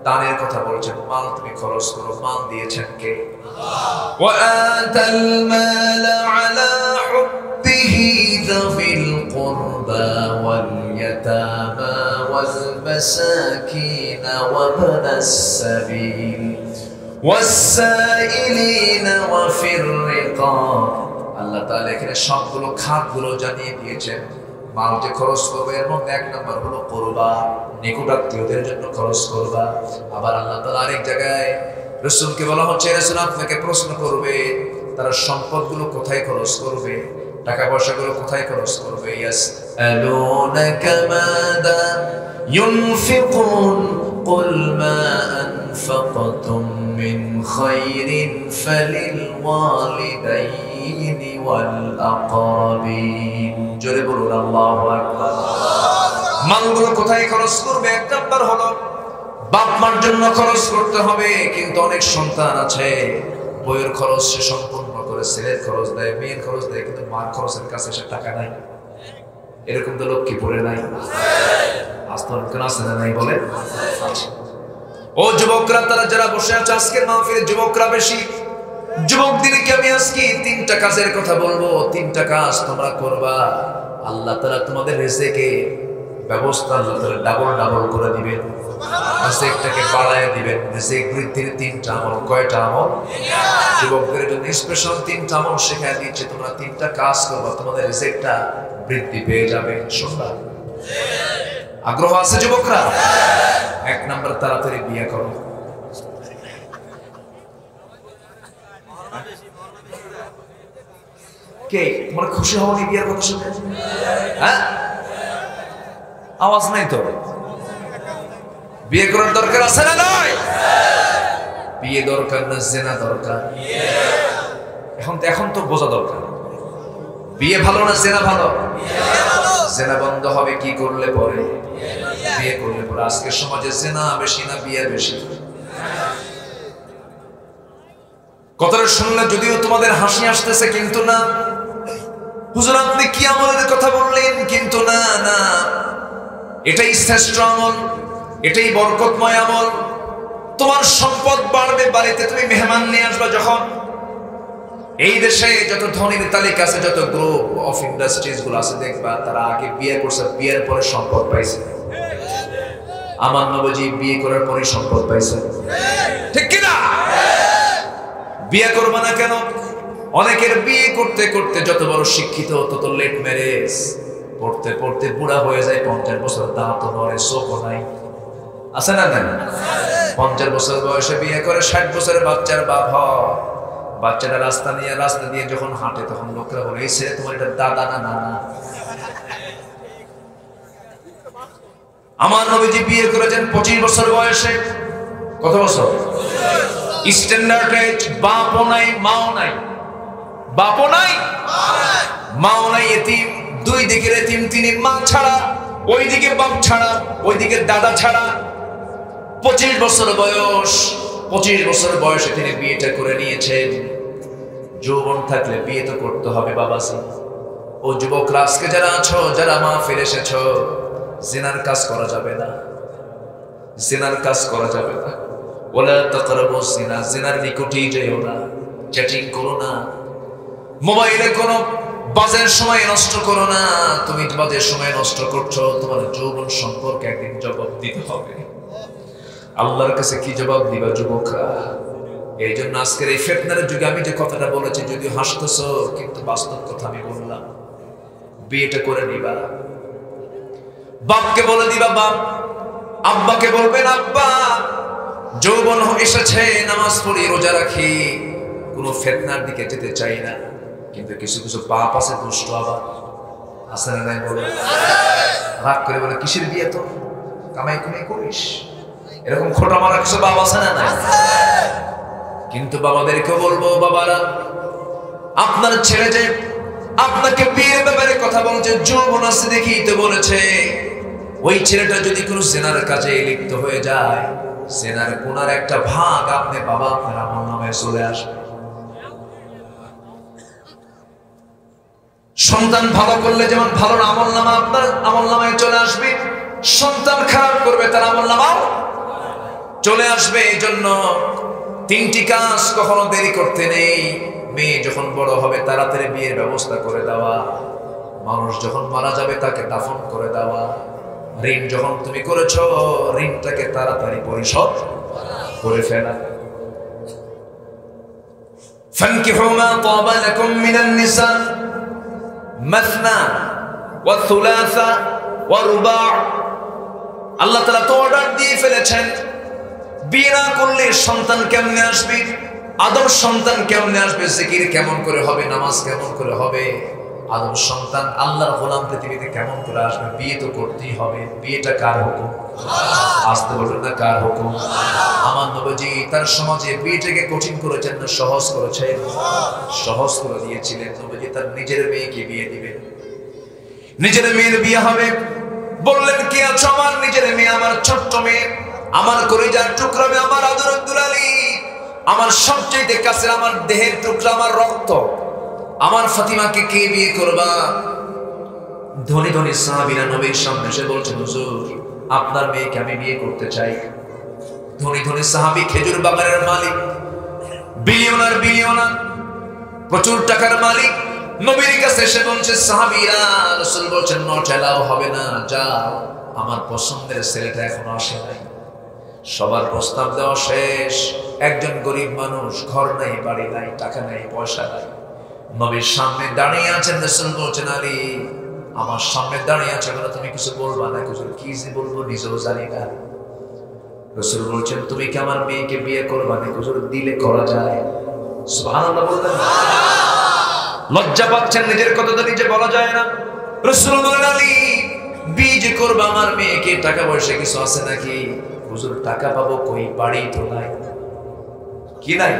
দানের কথা বলছেন। মাল তুমি খরচ করো, মাল দিয়েছেন কে? আল্লাহ। ওয়া আতাল মাল আলা হুব্বিহি যাবিল কুরবা ওয়াল ইয়াতামা ওয়াল মাসাকিন ওয়া ইবনাস সাবিল ওয়াস-সাইলিনা ওয়া ফির রিকাব। আল্লাহ তাআলা এখানে সবগুলো খাতগুলো জানিয়ে দিয়েছেন। মাল যে খরচ করবে এর মধ্যে 1 নাম্বার হলো কুরবা, নিকটাত্মীয়দের জন্য খরচ করবা। আবার আল্লাহ তাআলা আরেক জায়গায় রাসূলকে বলা হচ্ছে, রাসূল আপনাকে প্রশ্ন করবে তারা সম্পদগুলো কোথায় খরচ করবে, টাকা পয়সাগুলো কোথায় খরচ করবে। ইয়াসআলুনাকা মাযা ইউনফিকুন কুল মা আনফাকতুম মিন খায়রিন ফালিল ওয়ালিদাইনি ওয়াল আকরাবিন। জোরে বলুন আল্লাহু আকবার। মালগুলো কোথায় খরচ করবে? 1 নাম্বার হলো বাপ মার জন্য খরচ করতে হবে। কিন্তু অনেক সন্তান আছে বইয়ের খরচ সে সম্পূর্ণ করে ছেলের খরচ দেয়, মেয়ের খরচ দেয়, কিন্তু মার খরচের কাছে সে টাকা নাই। এরকম তো লক্ষ্মীপুরে নাই? আস্তরণ আছে না নাই বলে? ও যুবকরা, তারা যারা বসে আছে আজকের মাহফিলে, যুবকরা বেশি। যুবকদেরকে আমি আজকে 3টা কাজের কথা বলবো। 3টা কাজ তোমরা করবা, আল্লাহ তাআলা তোমাদের রিজিকে ব্যবস্থা আল্লাহ তাআলা ডাবল করে দিবেন। রিজিকটাকে বাড়ায় দিবেন। রিজিক বৃদ্ধির 3টা আমল। কয়টা আমল? যুবকদের জন্য স্পেশাল 3টা আমল শেখায় দিয়েছে। তোমরা 3টা কাজ করবা, তোমাদের রিজিকটা বৃদ্ধি পেয়ে যাবে। শুনবা? আগ্রহ আছে যুবকরা? 1 নাম্বার, তাড়াতাড়ি বিয়ে করো। কে তোমার খুশি হওনি বিয়ের কথা শুনে? হ্যাঁ, আওয়াজ নাই তো। বিয়ে করার দরকার আছে না নাই? বিয়ে দরকার না জেনা দরকার? এখন তো বোঝা দরকার। বিয়ে ভালো না জেনা ভালো? জেনা বন্ধ হবে কি করলে পরে? বিয়ে করলে পরে। আজকের সমাজে জেনা বেশি না বিয়ে বেশি? কথাটা শুনলে যদিও তোমাদের হাসি আসতেছে, কিন্তু না। হুজুর আপনি কি আমলের কথা বললেন? কিন্তু না, না, এটাই শ্রেষ্ঠ আমল, এটাই বরকতময় আমল। তোমার সম্পদ বাড়বে, বাড়িতে তুমি মেহমান নিয়ে আসবা। যখন এই দেশে যত ধনীর তালিকা আছে, যত গ্রুপ অফ ইন্ডাস্ট্রিজ গুলো আছে, দেখবা তারা আগে বিয়ে করছে, বিয়ের পরে সম্পদ পাইছে। আমার নবজি বিয়ে করার পরে সম্পদ পাইছে, ঠিক কিনা? বিয়ে করবা না কেন? অনেকের বিয়ে করতে করতে যত বড় শিক্ষিত তত লেট ম্যারেজ। পড়তে পড়তে বুড়া হয়ে যায়, 50 বছর, দাঁত নড়ে, চোখও নাই। আছে না? নাই? 50 বছর বয়সে বিয়ে করে 60 বছরের বাচ্চার বাপ হয়। বাচ্চাটা রাস্তা দিয়ে যখন হাঁটে, তখন লোকেরা বলে, এই ছেলে তোমার এটা দাদা না নানা? আমার নবীজি বিয়ে করেছেন 25 বছর বয়সে। কত বছর? Standard age. বাপও নাই, মাও নাই। বাপও নাই, মাও নাই, এতিম, দুই দিকের এতিম তিনি, মা ছাড়া, ওইদিকে বাপ ছাড়া, ওইদিকে দাদা ছাড়া। 25 বছর বয়স, 25 বছর বয়সে তিনি বিয়েটা করে নিয়েছেন। যৌবন থাকলে বিয়ে তো করতে হবে বাবাজি। ও যুবকরা আজকে যারা আছো, যারা মাহফিল এসেছো, জিনার কাজ করা যাবে না, জিনার কাজ করা যাবে না। ওয়ালা তাকরাবুজ জিনা, জিনার নিকটেই যেও না, চ্যাটিং করো না, মোবাইলে কোনো বাজের সময় নষ্ট করো না। তুমি বাজের সময় নষ্ট করছো, তোমার যৌবন সম্পর্কে একদিন জবাব দিতে হবে। আল্লাহর কাছে কি জবাব দিবা যুবকরা? এই জন্য আজকের এই ফিতনার যুগে আমি যে কথাটা বলেছি, যদিও হাসতেছো, কিন্তু বাস্তব কথা আমি বললাম। বিয়েটা করে নিবা, বাপকে বলে দিবা বাপ, আব্বাকে বলবেন আব্বা যৌবন এসেছে, নামাজ পড়ি, রোজা রাখি, কোনো ফিতনার দিকে যেতে চাই না। কিন্তু কিছু কিছু বাপ আছে দুষ্ট, আবার আছে না নাই বলে, রাগ করে বলে কিসের বিয়ে, তো কামাই কুমাই করিস, এরকম খোটা মারা কিছু বাপ আছে না নাই? কিন্তু বাবাদেরকে বলবো, বাবারা আপনার ছেলে যে আপনাকে বিয়ের ব্যাপারে কথা বলছে, যৌবন আছে দেখি তো বলেছে, ওই ছেলেটা যদি কোনো জেনার কাজে লিপ্ত হয়ে যায়, জেনার গুনার একটা ভাগ আপনি বাবা আপনার আমল নামায় চলে আসবে। সন্তান ভালো করলে যেমন ভালো আমল নামা আপনার আমল নামায় চলে আসবে, সন্তান খারাপ করবে তার আমল নামাও চলে আসবে। এই জন্য 3টি কাজ কখনো দেরি করতে নেই। মেয়ে যখন বড় হবে তাড়াতাড়ি বিয়ের ব্যবস্থা করে দেওয়া, মানুষ যখন মারা যাবে তাকে দাফন করে দেওয়া, ঋণ যখন তুমি করেছ ঋণটাকে তাড়াতাড়ি পরিশোধ করে ফেলা। ফানকিহু মা তাবা লাকুম মিনান নিসা মাসনা ওয়া থুলাসা ওয়া রুবা'। আল্লাহ তাআলা তো অর্ডার দিয়ে ফেলেছেন, বিয়ে না করলে সন্তান কেমনে আসবে, আদম সন্তান কেমনে আসবে, জিকির কেমন করে হবে, নামাজ কেমন করে হবে, আদম সন্তান আল্লাহর গোলাম পৃথিবীতে কেমন করে আসবে? বিয়ে তো করতেই হবে। বিয়েটা কার হুকুম? আসতে বলবেন না কার হুকুম? আমার নবীজি তার সমাজে বিয়েটাকে কঠিন করেছেন না সহজ করেছেন? সহজ করে দিয়েছিলেন। নবীজি তার নিজের মেয়েকে বিয়ে দিবেন, নিজের মেয়ের বিয়ে হবে, বললেন কে আছো? আমার নিজের মেয়ে, আমার ছোট্ট মেয়ে, আমার কলিজার টুকরা মেয়ে, আমার আদরের দুলালি, আমার সবচেয়ে কাছের, আমার দেহের টুকরা, আমার রক্ত, আমার ফাতিমাকে কে বিয়ে করবা? ধনী ধনী সাহাবীরা নবীর সামনে এসে বলছেন, হুজুর আপনার মেয়েকে আমি বিয়ে করতে চাই। ধনী ধনী সাহাবী, খেজুর বাগানের মালিক, বিলিয়নার বিলিয়নার, প্রচুর টাকার মালিক, নবীর কাছে এসে বলছে সাহাবীরা, রাসূল বলছেন নট এলাও, হবে না, যাও, আমার পছন্দের ছেলেটা এখনো আসে নাই। সবার প্রস্তাব দেওয়া শেষ। একজন গরিব মানুষ, ঘর নাই, বাড়ি নাই, টাকা নাই, পয়সা নাই, নবীর সামনে দাঁড়িয়ে আছেন। রাসূল বলছেন, আলী আমার সামনে দাঁড়িয়ে আছে, তুমি কিছু বলবা না? হুজুর কি যে বলবো নিজেও জানি না। রাসূল বলছেন, তুমি কি আমার মেয়েকে বিয়ে করবা না? হুজুর দিলে করা যায়। সুবহানাল্লাহ বললেন। লজ্জা পাচ্ছেন, নিজের কথা তো নিজে বলা যায় না। রাসূল বলেন, আলী বিয়ে যে করবা আমার মেয়েকে, টাকা পয়সা কিছু আছে নাকি? হুজুর টাকা পাবো কই, বাড়ি তো নাই। কি নাই?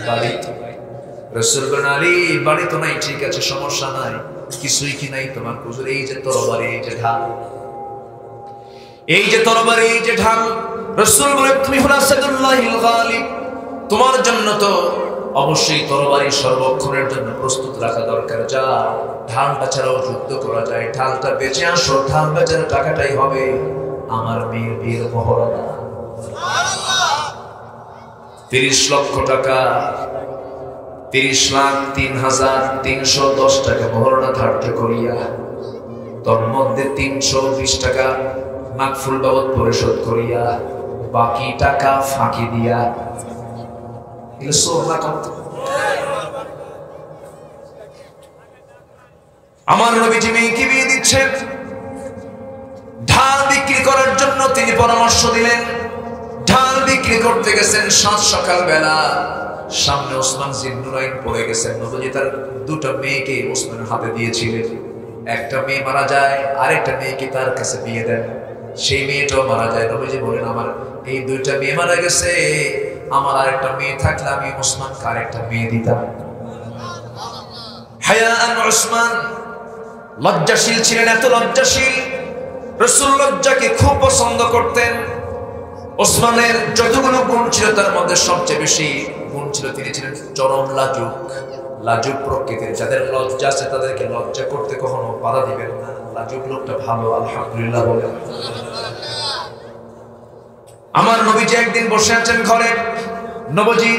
বাড়ি তো নাই। রাসূল বলেন, আলী বাড়ি তো নাই, ঠিক আছে সমস্যা নাই, কিছুই কি নাই তোমার? হুজুর এই যে তরবারি, এই যে ঢাল, এই যে তরবারি, এই যে ঢাল। রাসূল বলেন, তুমি হলো আসাদুল্লাহিল গালিব, তোমার জন্য তো অবশ্যই তরবারি সর্বক্ষণের জন্য প্রস্তুত রাখা দরকার। যাও, ঢালটা ছাড়াও যুদ্ধ করা যায়, ঢালটা বেঁচে আসো, ঢাল বেচার টাকাটাই হবে আমার মেয়ের বিয়ের মহরণা। 30 লক্ষ টাকা, 30,03,310 টাকা মহরণা ধার্য করিয়া, তোর মধ্যে 320 টাকা মাকফুল বাবদ পরিশোধ করিয়া, বাকি টাকা ফাঁকি দিয়া, আমার নবীজি মেয়েকে বিয়ে দিচ্ছেন। ঢাল বিক্রি করার জন্য তিনি পরামর্শ দিলেন। ঢাল বিক্রি করতে গেছেন সাত সকাল বেলা, সামনে ওসমান জিন্নুরাইন পড়ে গেছেন। নবীজি তার দুটো মেয়েকে ওসমানের হাতে দিয়েছিলেন। একটা মেয়ে মারা যায়, আরেকটা মেয়েকে তার কাছে বিয়ে দেন, সেই মেয়েটাও মারা যায়। নবীজি বলেন, আমার এই দুইটা মেয়ে মারা গেছে, আমার আরেকটা মেয়ে থাকলে আমি ওসমানকে আরেকটা মেয়ে দিতাম। হায়াআন উসমান, লজ্জাশীল ছিলেন, এত লজ্জাশীল, রাসূল লজ্জাকে খুব পছন্দ করতেন। ওসমানের যতগুলো গুণ ছিল তার মধ্যে সবচেয়ে বেশি গুণ ছিল তিনি ছিলেন চরম লাজুক, লাজুক প্রকৃতির। যাদের লজ্জা আছে তাদেরকে লজ্জা করতে কখনো বাধা দিবেন না। লাজুক লোকটা ভালো, আলহামদুলিল্লাহ বলেন। আমার নবীজি একদিন বসে আছেন ঘরে, নবীজি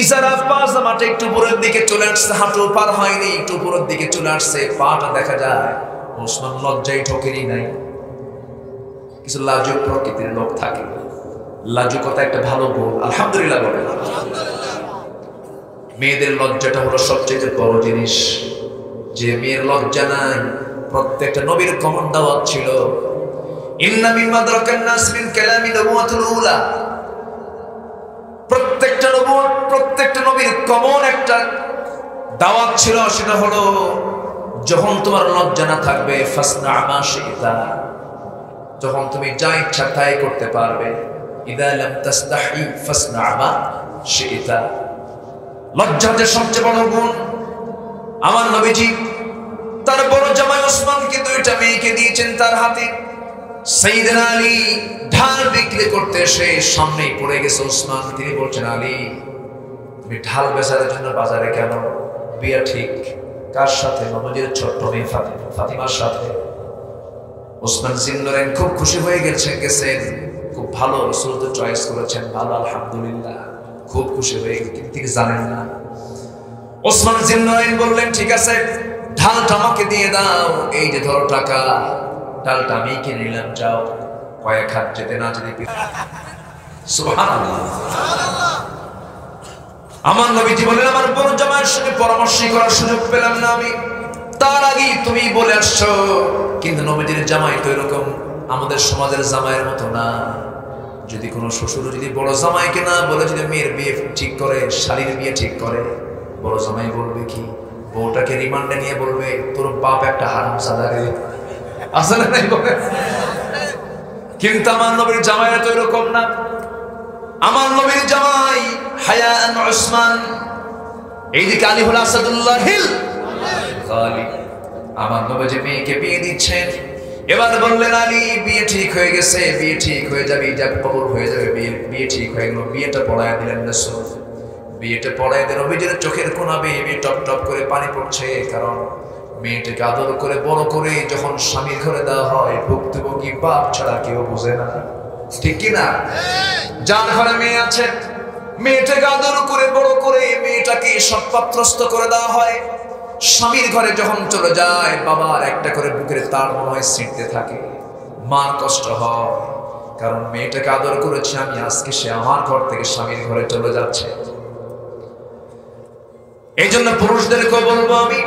ইশারা পাজামাটা একটু উপরের দিকে চলে আসছে, হাঁটু পার হয়নি, একটু উপরের দিকে চলে আসছে, পাটা দেখা যায়। ওসমান লজ্জায় ঠকেরই নাই। কিছু লাজুক প্রকৃতির লোক থাকে, লাজুকতা একটা ভালো গুণ, আলহামদুলিল্লাহ বলেন। মেয়েদের লজ্জাটা হলো সবচেয়ে বড় জিনিস। যে মেয়ের লজ্জা নাই, প্রত্যেকটা নবীর কমন দাওয়াত ছিল, ইন্না মিম্মা দারাকান নাস মিন কালামি নবুওয়াতুল উলা। প্রত্যেকটা নবুয়ত, প্রত্যেকটা নবীর কমন একটা দাওয়াত ছিল, সেটা হলো যখন তোমার লজ্জা না থাকবে ফাসনা মা শিতা, যখন তুমি যা ইচ্ছা তাই করতে পারবে। ইদা লাম তাস্তাহি ফাসনা মা শিতা। লজ্জা যে সবচেয়ে বড় গুণ। আমার নবীজি তার বড় জামাই ওসমানকে দুইটা মেয়েকে দিয়েছেন তার হাতে। সাইয়েদনা আলী ঢাল বিক্রি করতে এসে সামনেই পড়ে গেছে ওসমান। তিনি বলছেন, আলী তুমি ঢাল বেচার জন্য বাজারে কেন? বিয়া ঠিক কার সাথে? নবীজির ছোট্ট মেয়ে ফাতিমার সাথে। ওসমান জিন্নরেন খুব খুশি হয়ে গেছেন, খুব ভালো, রাসূল তো চয়েস করেছেন ভালো, আলহামদুলিল্লাহ, খুব খুশি হয়ে গেছেন। কিন্তু তিনি জানেন না। ওসমান জিন্নরেন বললেন, ঠিক আছে, ঢালটা আমাকে দিয়ে দাও, এই যে ধরো টাকা, ডালটা আমি কিনে নিলাম, যাও কয়েক হাত যেতে না যেতে। সুবহানাল্লাহ। আমার নবীজি বলেন, আমার বড় জামাইয়ের সঙ্গে পরামর্শ করার সুযোগ পেলাম না আমি, তার আগেই তুমি বলে আসছো। কিন্তু নবীজির জামাই তো এরকম আমাদের সমাজের জামাইয়ের মতো না। যদি কোনো শ্বশুর যদি বড় জামাইকে না বলে যদি মেয়ের বিয়ে ঠিক করে, শালীর বিয়ে ঠিক করে, বড় জামাই বলবে কি? বউটাকে রিমান্ডে নিয়ে বলবে, তোর বাপ একটা হারামজাদা রে, আসলে নাই বলে। কিন্তু আমার নবীর জামাইরা তো এরকম না। আমার নবীর জামাই হায়াআন উসমান, এইদিকে আলী হল আসাদুল্লাহিল গালিব। আমার নবীজি মেয়েকে বিয়ে দিচ্ছেন। এবার বললেন, আলী বিয়ে ঠিক হয়ে গেছে, বিয়ে ঠিক হয়ে যাবে, ইজাব কবুল হয়ে যাবে, বিয়ে ঠিক হয়ে গেল। বিয়েটা পড়ায় দিলেন রাসূল। বিয়েটা পড়ায় দিলেন। নবীজির চোখের কোনা বেয়ে টপ টপ করে পানি পড়ছে, কারণ মেয়েটাকে আদর করে বড় করে যখন স্বামীর ঘরে দেওয়া হয়, ভুক্তভোগী বাপ ছাড়া কেউ বোঝে না, ঠিক কিনা? যার ঘরে মেয়ে আছে, মেয়েটাকে আদর করে বড় করে মেয়েটাকে সম্পাত্রস্ত করে দেওয়া হয়। স্বামীর ঘরে যখন চলে যায়, বাবার একটা করে বুকের তার মনে হয় ছিঁড়তে থাকে, মার কষ্ট হয়, কারণ মেয়েটাকে আদর করেছি আমি, আজকে সে আমার ঘর থেকে স্বামীর ঘরে চলে যাচ্ছে। এই জন্য পুরুষদেরকেও বলবো আমি,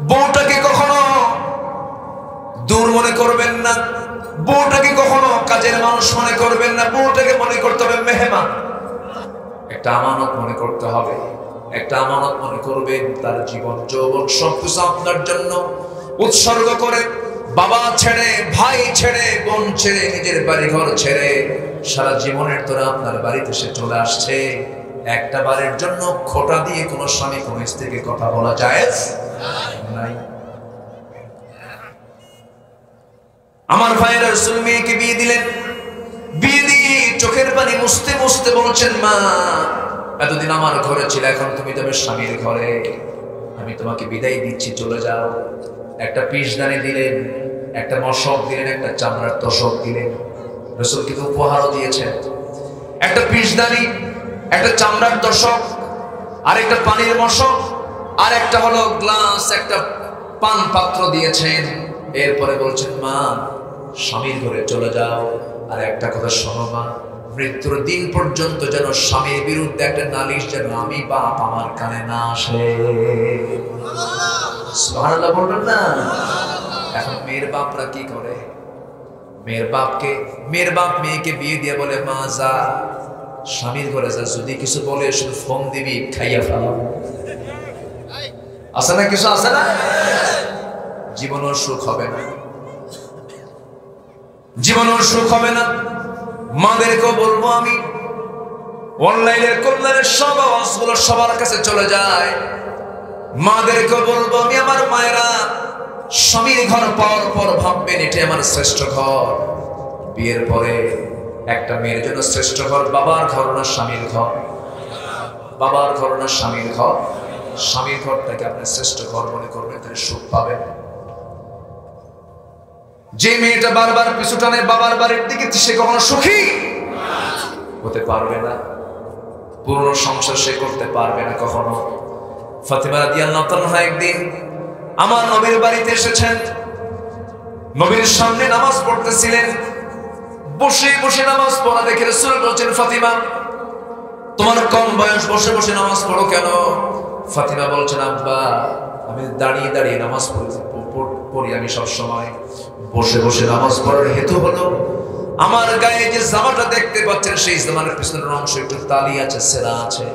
বউটাকে কখনো দূর মনে করবেন না, বউটাকে কখনো কাজের মানুষ মনে করবেন না, বউটাকে মনে করতে হবে মেহমান, একটা আমানত মনে করতে হবে, একটা আমানত মনে করবেন। তার জীবন যৌবন সবকিছু আপনার জন্য উৎসর্গ করে, বাবা ছেড়ে, ভাই ছেড়ে, বোন ছেড়ে, নিজের বাড়ি ঘর ছেড়ে সারা জীবনের তোরা আপনার বাড়িতে সে চলে আসছে। একটা বারের জন্য খোটা দিয়ে কোনো স্বামী কোনো স্ত্রীকে কথা বলা জায়েজ নাই। আমার ভাইয়েরা রাসূল মেয়েকে বিয়ে দিলেন। বিয়ে দিয়ে চোখের পানি মুছতে মুছতে বলছেন, মা এতদিন আমার ঘরে ছিল, এখন তুমি যাবে স্বামীর ঘরে, আমি তোমাকে বিদায় দিচ্ছি, চলে যাও। একটা পিসদানি দিলেন, একটা মশক দিলেন, একটা চামড়ার তোশক দিলেন। রাসূল কিন্তু উপহারও দিয়েছেন, একটা পিসদানি, একটা চামড়ার তোশক, আর একটা পানির মশক, আর একটা হলো গ্লাস, একটা পান পাত্র দিয়েছেন। এরপরে বলছেন, মা স্বামীর ঘরে চলে যাও, আর একটা কথা শোনো মা, মৃত্যুর দিন পর্যন্ত যেন স্বামীর বিরুদ্ধে একটা নালিশ যেন আমি বাপ আমার কানে না আসে। সুবহানাল্লাহ বলবেন না? এখন মেয়ের বাপরা কি করে? মেয়ের বাপ মেয়েকে বিয়ে দিয়ে বলে, মা যা স্বামীর ঘরে যা, যদি কিছু বলে শুধু ফোন দিবি, খাইয়া ফেলাম। আছে না কিছু, আছে না? জীবনও সুখ হবে না, জীবনও সুখ হবে না। মাদেরকেও বলবো আমি, অনলাইনের কল্যাণের সব আওয়াজগুলো সবার কাছে চলে যায়। মাদেরকে বলবো, আমি আমার মায়েরা স্বামীর ঘর পাওয়ার পর ভাববেন এটি আমার শ্রেষ্ঠ ঘর। বিয়ের পরে একটা মেয়ের জন্য শ্রেষ্ঠ ঘর বাবার ঘর না স্বামীর ঘর? বাবার ঘর না স্বামীর ঘর? স্বামীর ঘরটাকে আপনি শ্রেষ্ঠ ঘর মনে করবেন, তাহলে সুখ পাবেন। যে মেয়েটা বারবার পিছু টানে বাবার বাড়ির দিকে, সে কখনো সুখী হতে পারবে না, পুরনো সংসার সে করতে পারবে না কখনো। ফাতিমা রাদিয়াল্লাহু তাআলা একদিন আমার নবীর বাড়িতে এসেছেন, নবীর সামনে নামাজ পড়তেছিলেন, বসে বসে নামাজ পড়া দেখে রাসূল বলছেন, ফাতিমা তোমার কম বয়স, বসে বসে নামাজ পড়ো কেন? ফাতিমা বলছেন, আব্বা আমি দাঁড়িয়ে দাঁড়িয়ে নামাজ পড়ি, আমি সব সময় বসে বসে নামাজ পড়ার হেতু হলো আমার গায়ে যে জামাটা দেখতে পাচ্ছেন সেই জামার পিছনের অংশ একটু তালি আছে, সেরা আছে।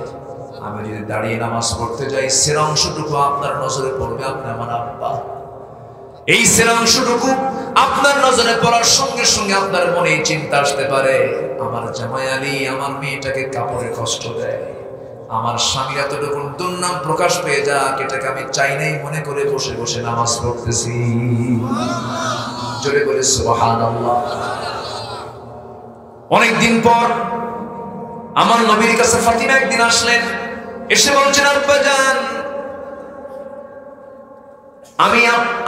আমি যদি দাঁড়িয়ে নামাজ পড়তে যাই, সেরা অংশটুকু আপনার নজরে পড়বে, আপনি আমার আব্বা। এই সেরা অংশটুকু আপনার নজরে পড়ার সঙ্গে সঙ্গে আপনার মনে চিন্তা আসতে পারে, আমার জামাই আলী আমার মেয়েটাকে কাপড়ে কষ্ট দেয়, আমার স্বামী এতটুকু দুর্নাম প্রকাশ পেয়ে যাক, এটাকে আমি চাই নাই মনে করে বসে বসে নামাজ পড়তেছি। জোরে বলে সুবহানাল্লাহ। অনেকদিন পর আমার নবীর কাছে ফাতিমা একদিন আসলেন, এসে বলছেন, আব্বাজান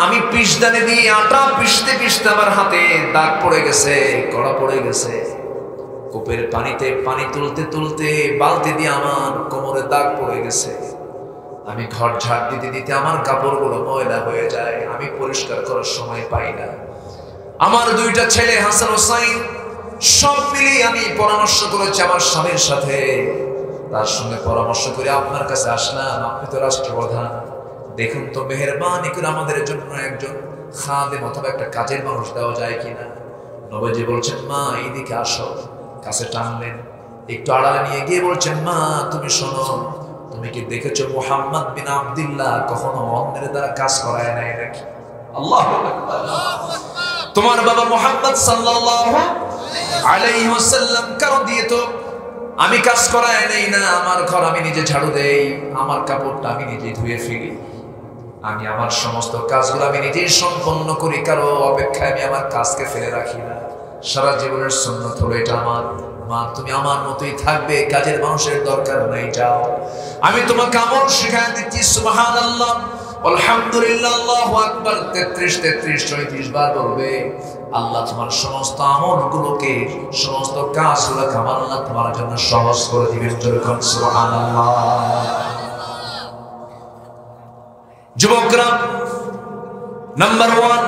আমি পিষদানি দিয়ে আটা পিষতে পিষতে আমার হাতে দাগ পড়ে গেছে, কড়া পড়ে গেছে। কূপের পানিতে পানি তুলতে তুলতে বালতি দিয়ে আমার কোমরে দাগ পড়ে গেছে। আমি ঘর ঝাড় দিতে দিতে আমার কাপড়গুলো ময়লা হয়ে যায়, আমি পরিষ্কার করার সময় পাই না। আমার দুইটা ছেলে হাসান হোসাইন সব মিলিয়ে আমি পরামর্শ করেছি আমার স্বামীর সাথে, তার সঙ্গে পরামর্শ করে আপনার কাছে আসলাম। আপনি তো রাষ্ট্রপ্রধান, দেখুন তো মেহেরবানি করে আমাদের জন্য একজন খাদেম অথবা একটা কাজের মানুষ দেওয়া যায় কিনা। নবীজি বলছেন, মা এইদিকে আসো। কাছে টানলেন, একটু আড়ালে নিয়ে গিয়ে বলছেন, মা তুমি শোনো, তুমি কি দেখেছো মুহাম্মদ বিন আব্দুল্লাহ কখনো অন্যের দ্বারা কাজ করায় নাই নাকি? আল্লাহু আকবার। তোমার বাবা মুহাম্মদ সাল্লাল্লাহু আলাইহি ওয়াসাল্লাম কারো দিয়ে তো আমি কাজ করায় নেই না, আমার ঘর আমি নিজে ঝাড়ু দেই, আমার কাপড়টা আমি নিজে ধুয়ে ফেলি, আমি আমার সমস্ত কাজগুলো আমি নিজেই সম্পন্ন করি, কারো অপেক্ষায় আমি আমার কাজকে ফেলে রাখি না। সারা জীবনের সুন্নত হলো এটা আমার। মা তুমি আমার মতোই থাকবে, কাজের মানুষের দরকার নাই, যাও আমি তোমাকে আমল শিখায় দিচ্ছি। সুবহানাল্লাহ আলহামদুলিল্লাহ আল্লাহু আকবার 33 বার বলবে। আল্লাহ তোমার সমস্ত আমলগুলোকে, সমস্ত কাজগুলোকে আমার আল্লাহ তোমার জন্য সহজ করে দিবেন। সুবহানাল্লাহ। যুবকরা, নাম্বার 1,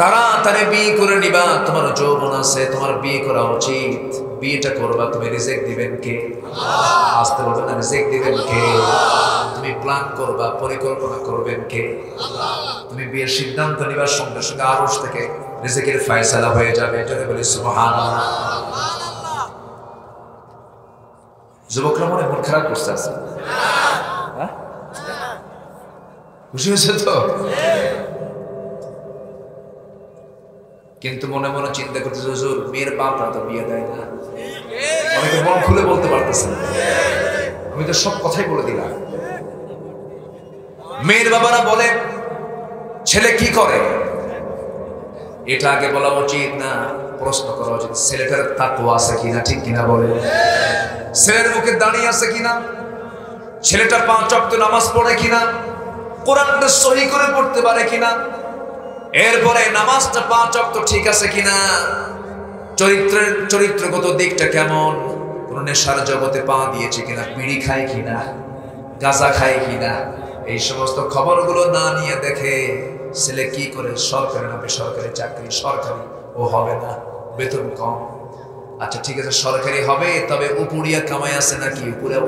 তাড়াতাড়ি বিয়ে করে নিবা। তোমার যৌবন আছে, তোমার বিয়ে করা উচিত। বিয়েটা করবা, তুমি রিজেক্ট দিবেন কে? আল্লাহ। আসতে বলবে না, রিজেক্ট দিবেন কে? তুমি প্ল্যান করবা, পরিকল্পনা করবেন কে? আল্লাহ। তুমি বিয়ের সিদ্ধান্ত নিবার সঙ্গে সঙ্গে আরশ থেকে রিজেকের ফয়সালা হয়ে যাবে। এটাকে বলি সুবহানাল্লাহ। যুবকরা মনে মন খারাপ করতে আছে? হ্যাঁ, খুশি হয়েছে তো? কিন্তু মনে মনে চিন্তা করতেছে, হুজুর মেয়ের বাপরা তো বিয়ে দেয় না। অনেকে মন খুলে বলতে পারতেছে, আমি তো সব কথাই বলে দিলাম। মেয়ের বাবারা বলে ছেলে কি করে, এটা আগে বলা উচিত না, প্রশ্ন করা উচিত। ছেলেটার তাকওয়া আছে কিনা, ঠিক কিনা বলে? ছেলের মুখে দাঁড়িয়ে আছে কিনা, ছেলেটা 5 ওয়াক্ত নামাজ পড়ে কিনা, কোরআনটা সহি করে পড়তে পারে কিনা, এরপরে নামাজটা 5 ওয়াক্ত ঠিক আছে কিনা, চরিত্রগত দিকটা কেমন, কোন নেশার জগতে পা দিয়েছে কিনা, বিড়ি খায় কিনা, গাঁজা খায় কিনা, এই সমস্ত খবরগুলো না নিয়ে দেখে ছেলে কি করে, সরকারি না বেসরকারি চাকরি, সরকারি ও হবে না, বেতন কম। আচ্ছা ঠিক আছে, সরকারি হবে, তবে উপরিয়া কামাই আছে নাকি?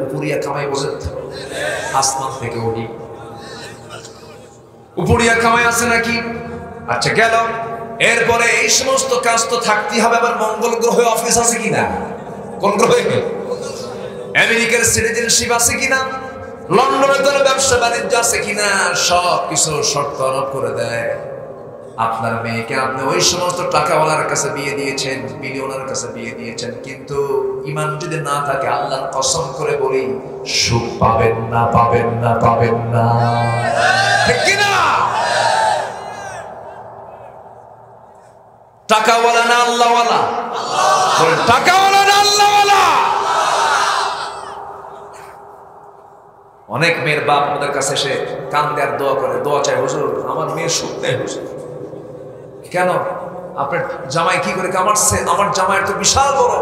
উপরিয়া কামাই বলে আসমান থেকে উঠি, উপরিয়া কামাই আছে নাকি? আচ্ছা গেল। এরপরে এই সমস্ত কাজ তো থাকতেই হবে। আবার মঙ্গল গ্রহে অফিস আছে কিনা, কোন গ্রহে, আমেরিকার সিটিজেনশিপ আছে কিনা, লন্ডনের ব্যবসা বাণিজ্য আছে কিনা, সব কিছু শর্ত আরোপ করে দেয়। আপনার মেয়েকে আপনি ওই সমস্ত টাকাওয়ালার কাছে বিয়ে দিয়েছেন, বিলিয়নার কাছে বিয়ে দিয়েছেন, কিন্তু ঈমান যদি না থাকে আল্লাহর কসম করে বলি সুখ পাবেন না, পাবেন না, পাবেন না। ঠিক কি না? টাকাওয়ালা না আল্লাহওয়ালা? বলেন টাকাওয়ালা না আল্লাহওয়ালা? অনেক মেয়ের বাপ আমাদের কাছে এসে কান্দে আর দোয়া করে, দোয়া চায়, হুজুর আমার মেয়ে সুখ নেই হুজুর। কেন? আপনার জামাই কি করে? আমার জামাইয়ের তো বিশাল বড়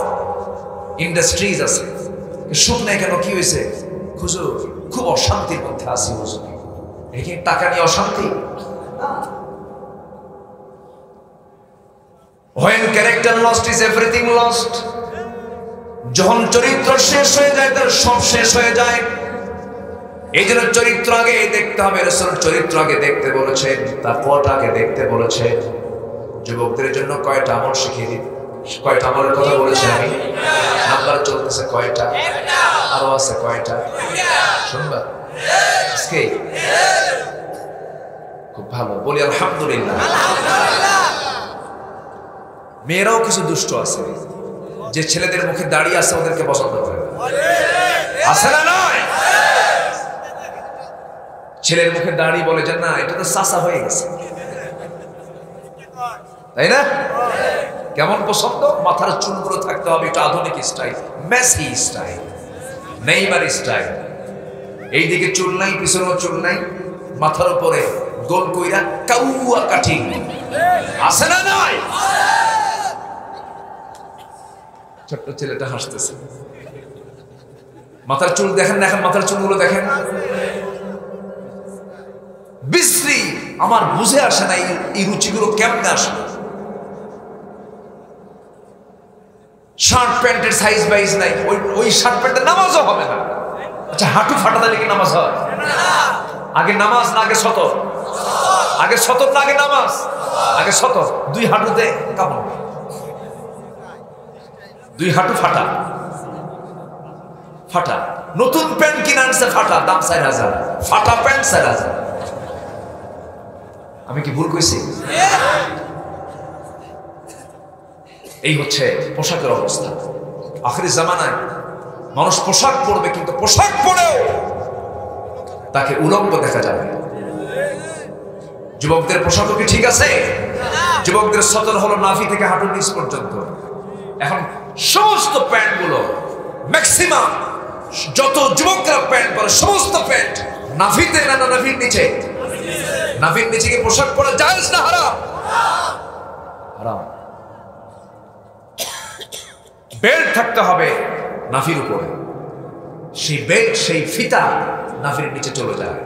ইন্ডাস্ট্রিজ আছে, সুখ নেই কেন? কি হয়েছে? হুজুর খুব অশান্তির মধ্যে আছি হুজুর। এটা টাকা নিয়ে অশান্তি? When character lost is everything lost. যখন চরিত্র শেষ হয়ে যায় তার সব শেষ হয়ে যায়। এই জন্য চরিত্র আগে দেখতে হবে। রাসূল চরিত্র আগে দেখতে বলেছেন, তাকওয়াটা আগে দেখতে বলেছেন। যুবকদের জন্য কয়টা আমল শিখিয়ে দিন। কয়টা আমলের কথা বলেছি আমি? নাম্বার চলতেছে কয়টা? আরো আছে কয়টা? শুনবা আজকে? খুব ভালো, বলি আলহামদুলিল্লাহ। মেয়েরাও কিছু দুষ্ট আছে, যে ছেলেদের মুখে দাঁড়িয়ে আছে ওদেরকে পছন্দ করে। আছে না নয়? ছেলের মুখে দাঁড়িয়ে বলে যে না এটা তো চাচা হয়ে গেছে, তাই না? কেমন পছন্দ? মাথার চুলগুলো থাকতে হবে এটা আধুনিক style, Messi style, Neymar style. এইদিকে চুল নাই, পিছনেও চুল নাই, মাথার উপরে গোল কইরা কাউয়া কাটিং। আছে না নয়? ছোট্ট ছেলেটা হাসতেছে, মাথার চুল দেখেন, দেখেন মাথার চুলগুলো দেখেন, বিশ্রী। আমার বুঝে আসে না এই রুচিগুলো কেমনে আসে। শার্ট প্যান্টের সাইজ বাইজ নাই, ওই শার্ট প্যান্টের নামাজও হবে না। আচ্ছা হাঁটু ফাটা দিলে কি নামাজ হয়? আগে নামাজ না আগে সতর? আগে সতর না আগে নামাজ? আগে সতর। দুই হাঁটুতে কাপড়, দুই হাঁটু ফাটা ফাটা। নতুন প্যান্ট কিনে আনছে ফাটা, দাম 4000, ফাটা প্যান্ট 4000। আমি কি ভুল কইছি? এই হচ্ছে পোশাকের অবস্থা। আখিরি জামানায় মানুষ পোশাক পরবে, কিন্তু পোশাক পরেও তাকে উলঙ্গ দেখা যাবে। যুবকদের পোশাকও কি ঠিক আছে? যুবকদের সতর হলো নাভি থেকে হাঁটুর নিচ পর্যন্ত। এখন সমস্ত প্যান্ট গুলো ম্যাক্সিমাম যত যুবকরা প্যান্ট পরে সমস্ত প্যান্ট নাভিতে না নাভির নিচে? নাভির নিচে কি পোশাক পরা জায়েজ না হারাম? হারাম। বেল্ট থাকতে হবে নাভির উপরে, সেই বেল্ট সেই ফিতা নাভির নিচে চলে যায়।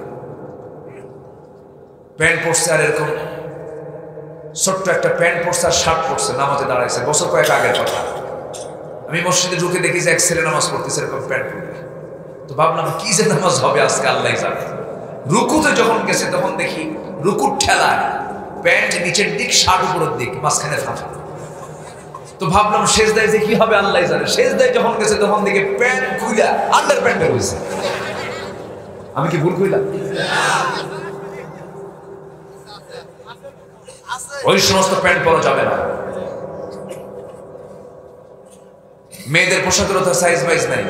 প্যান্ট পরছে আর এরকম ছোট্ট একটা প্যান্ট পরছে আর শার্ট পরছে, নামাজে দাঁড়াইছে, বছর কয়েক আগের কথা। আমি মসজিদে ঢুকে দেখি যে এক ছেলে নামাজ পড়তেছে এরকম প্যান্ট পরে। তো ভাবলাম কি যে নামাজ হবে আজকে আল্লাহ জানে। রুকুতে যখন গেছে তখন দেখি রুকুর ঠেলায় প্যান্ট নিচের দিক, শার্ট উপরের দিক, মাঝখানে ফাঁকা। তো ভাবলাম সেজদায় যে কি হবে আল্লাহ জানে। সেজদায় যখন গেছে তখন দেখি প্যান্ট খুইলা আন্ডার প্যান্ট বের হইছে। আমি কি ভুল কইলাম? ওই সমস্ত প্যান্ট পরা যাবে না। মেয়েদের পোশাকের তো সাইজ বাইজ নাই।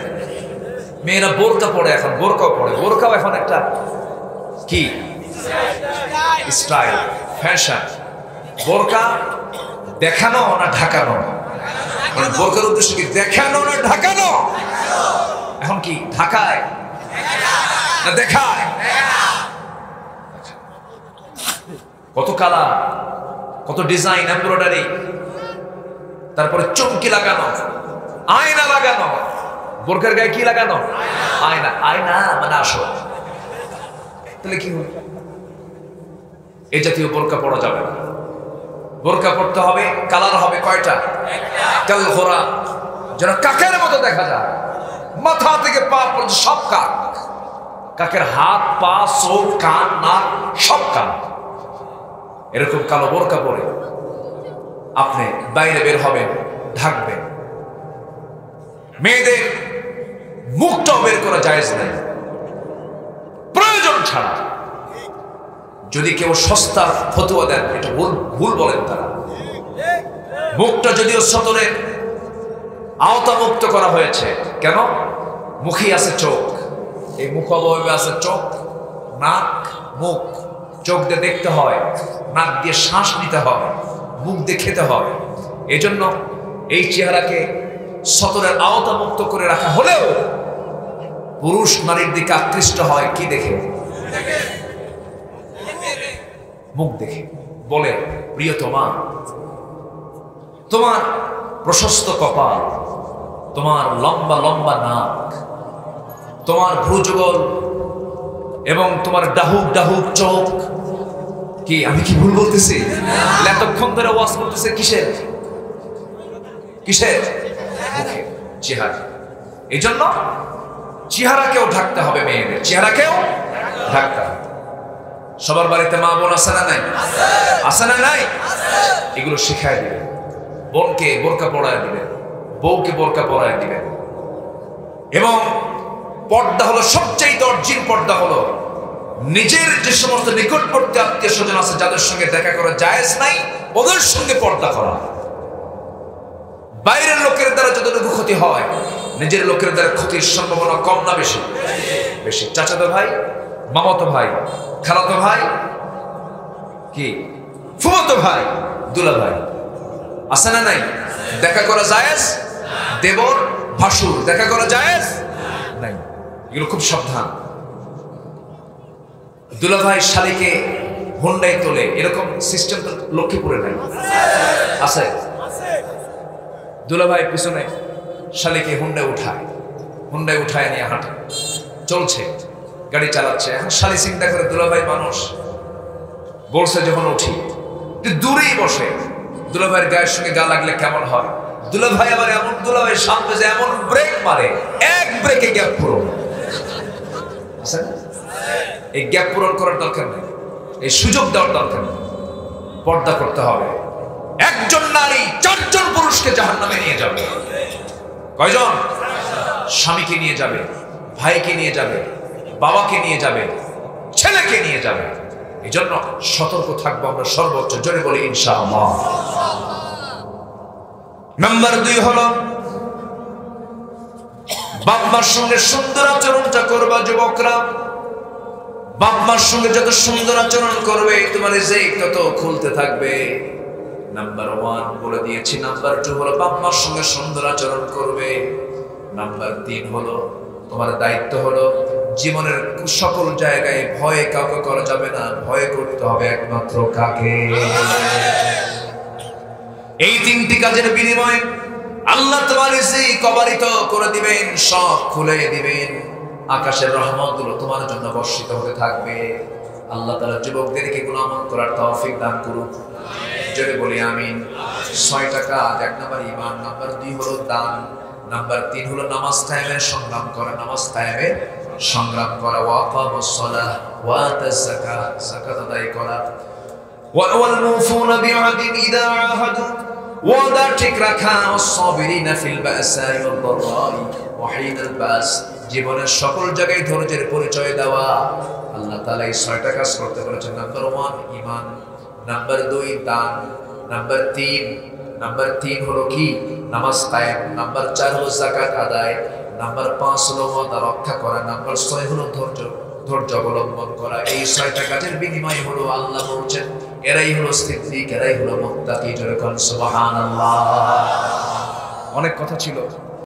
মেয়েরা বোরকা পরে, এখন বোরকাও পরে। বোরকাও এখন একটা কি স্টাইল, ফ্যাশন। বোরকা দেখানো না ঢাকানো? বোরকার উদ্দেশ্য কি দেখানো না ঢাকানো? এখন কি ঢাকায় না দেখায়? কত কালার, কত ডিজাইন, এমব্রয়ডারি, তারপরে চমকি লাগানো, আয়না লাগানো। বোরকার গায়ে কি লাগানো? আয়না। আয়না মানে আসো। তাহলে কি হবে? এই জাতীয় বোরকা পরা যাবে না। বোরকা পড়তে হবে, কালার হবে কয়টা? কাল ঘোরা, যেন কাকের মতো দেখা যায়। মাথা থেকে পা পর্যন্ত সব কাক। কাকের হাত, পা, চোখ, কান, নাক সব কাক। এরকম কালো বোরকা পরে আপনি বাইরে বের হবেন, ঢাকবেন। মেয়েদের মুখটাও বের করা জায়েজ নাই প্রয়োজন ছাড়া। যদি কেউ সস্তা ফতোয়া দেন এটা ভুল বলেন তারা। মুখটা যদিও সতরের আওতামুক্ত করা হয়েছে, কেন? মুখে আছে চোখ, এই মুখ অবয়বে আছে চোখ, নাক, মুখ। চোখ দিয়ে দেখতে হয়, নাক দিয়ে শ্বাস নিতে হয়, মুখ দিয়ে খেতে হয়। এই জন্য এই চেহারাকে সতরের আওতামুক্ত করে রাখা হলেও পুরুষ নারীর দিকে আকৃষ্ট হয় কি দেখে? মুখ দেখে। বলে, প্রিয়তমা, তোমার প্রশস্ত কপাল, তোমার লম্বা লম্বা নাক, তোমার ভ্রুযুগল এবং তোমার ডাহুক ডাহুক চোখ, কি আমি কি ভুল বলতেছি? এতক্ষণ ধরে ওয়াজ করতেছে কিসের? কিসের? মুখে, চেহারা। এই জন্য চেহারাকেও ঢাকতে হবে, মেয়েদের চেহারাকেও ঢাকতে হবে। সবার বাড়িতে মা বোন আছে না নাই? আছে না নাই? এগুলো শিখায় দিবেন। বোনকে বোরকা পরায় দিবেন, বউকে বোরকা পরায় দিবেন। এবং পর্দা হলো সবচেয়ে অর্জিন পর্দা হলো নিজের যে সমস্ত নিকটবর্তী আত্মীয় স্বজন আছে যাদের সঙ্গে দেখা করা জায়েজ নাই, ওদের সঙ্গে পর্দা করা। বাইরের লোকের দ্বারা যতটুকু ক্ষতি হয়, নিজের লোকের দ্বারা ক্ষতির সম্ভাবনা কম না বেশি? বেশি। চাচাতো ভাই, মামাতো ভাই, খালাতো ভাই, কি ফুফাতো ভাই, দুলা ভাই, আছে না নাই? দেখা করা জায়েজ। দেবর ভাসুর দেখা করা জায়েজ নাই, এগুলো খুব সাবধান। দুলা ভাই শালীকে হুন্ডায় তোলে, এরকম সিস্টেম তো লক্ষ্মীপুরে নাই, আছে? দুলা ভাই পিছনে শালীকে হুন্ডায় উঠায় নিয়ে হাঁটে, চলছে, গাড়ি চালাচ্ছে। এখন শালী চিন্তা করে দুলা ভাই মানুষ, বলছে যখন উঠি দূরেই বসে, দুলা ভাইয়ের গায়ের সঙ্গে গা লাগলে কেমন হয়? দুলা ভাই আবার এমন, দুলা ভাই সামনে যে এমন ব্রেক মারে, এক ব্রেকে গ্যাপ পূরণ। এই গ্যাপ পূরণ করার দরকার নেই, এই সুযোগ দেওয়ার দরকার নেই। পর্দা করতে হবে। একজন নারী 4 জন পুরুষকে জাহান্নামে নিয়ে যাবে। কয়জন? স্বামীকে নিয়ে যাবে, ভাইকে নিয়ে যাবে, বাবাকে নিয়ে যাবে, ছেলেকে নিয়ে যাবে। এই জন্য সতর্ক থাকবো আমরা সর্বোচ্চ। জোরে বলি ইনশাআল্লাহ। নাম্বার 2 হলো বাপ মার সঙ্গে সুন্দর আচরণটা করবা। যুবকরা, বাপ মার সঙ্গে যত সুন্দর আচরণ করবে তোমার রিজিক তত খুলতে থাকবে। নাম্বার 1 বলে দিয়েছি। নাম্বার 2 হলো বাপ মার সঙ্গে সুন্দর আচরণ করবে। নাম্বার 3 হলো তোমার দায়িত্ব হলো জীবনের সকল জায়গায় ভয় কাউকে করা যাবে না, ভয় করতে হবে একমাত্র কাকে? এই 3টি কাজের বিনিময়ে আল্লাহ তোমার রিজিক অবারিত করে দিবেন, সব খুলে দিবেন। আকাশের রহমতগুলো তোমার জন্য বর্ষিত হতে থাকবে। আল্লাহ তাআলা যুবকদেরকে এগুলো আমল করার তৌফিক দান করুন। জোরে বলি আমিন। 6টা কাজ। 1 নাম্বার ঈমান, নাম্বার 2 হলো দান, নাম্বার 3 হলো নামাজ কায়েমের সংগ্রাম করা, নামাজ কায়েমের সংগ্রাম করা। ওয়াকামাস সালাহ ওয়া আতাজ যাকাত, যাকাত আদায় করা। ওয়াল মুফুনা বিআহদিন ইযা আহাদু, ওয়াদা ঠিক রাখা। ওয়াস-সাবিরিনা ফিল বাসাই ওয়াদ দাররাই ওয়া হিনাল বাস, জীবনের সকল জায়গায় ধৈর্যের পরিচয় দেওয়া। আল্লাহ তাআলা এই 6টা কাজ করতে বলেছেন। নাম্বার 1 ঈমান, নাম্বার 2 দান, নাম্বার 3 হলো কি? নামাজ কায়েম, নাম্বার 4 হলো যাকাত আদায়, নাম্বার 5 হলো ওয়াদা রক্ষা করা, নাম্বার 6 হলো ধৈর্য অবলম্বন করা। এই 6টা কাজের বিনিময় হলো আল্লাহ বলছেন এরাই হলো সিদ্দিক, এরাই হলো মুত্তাকি। জোরে কোন সুবহানাল্লাহ। অনেক কথা ছিল।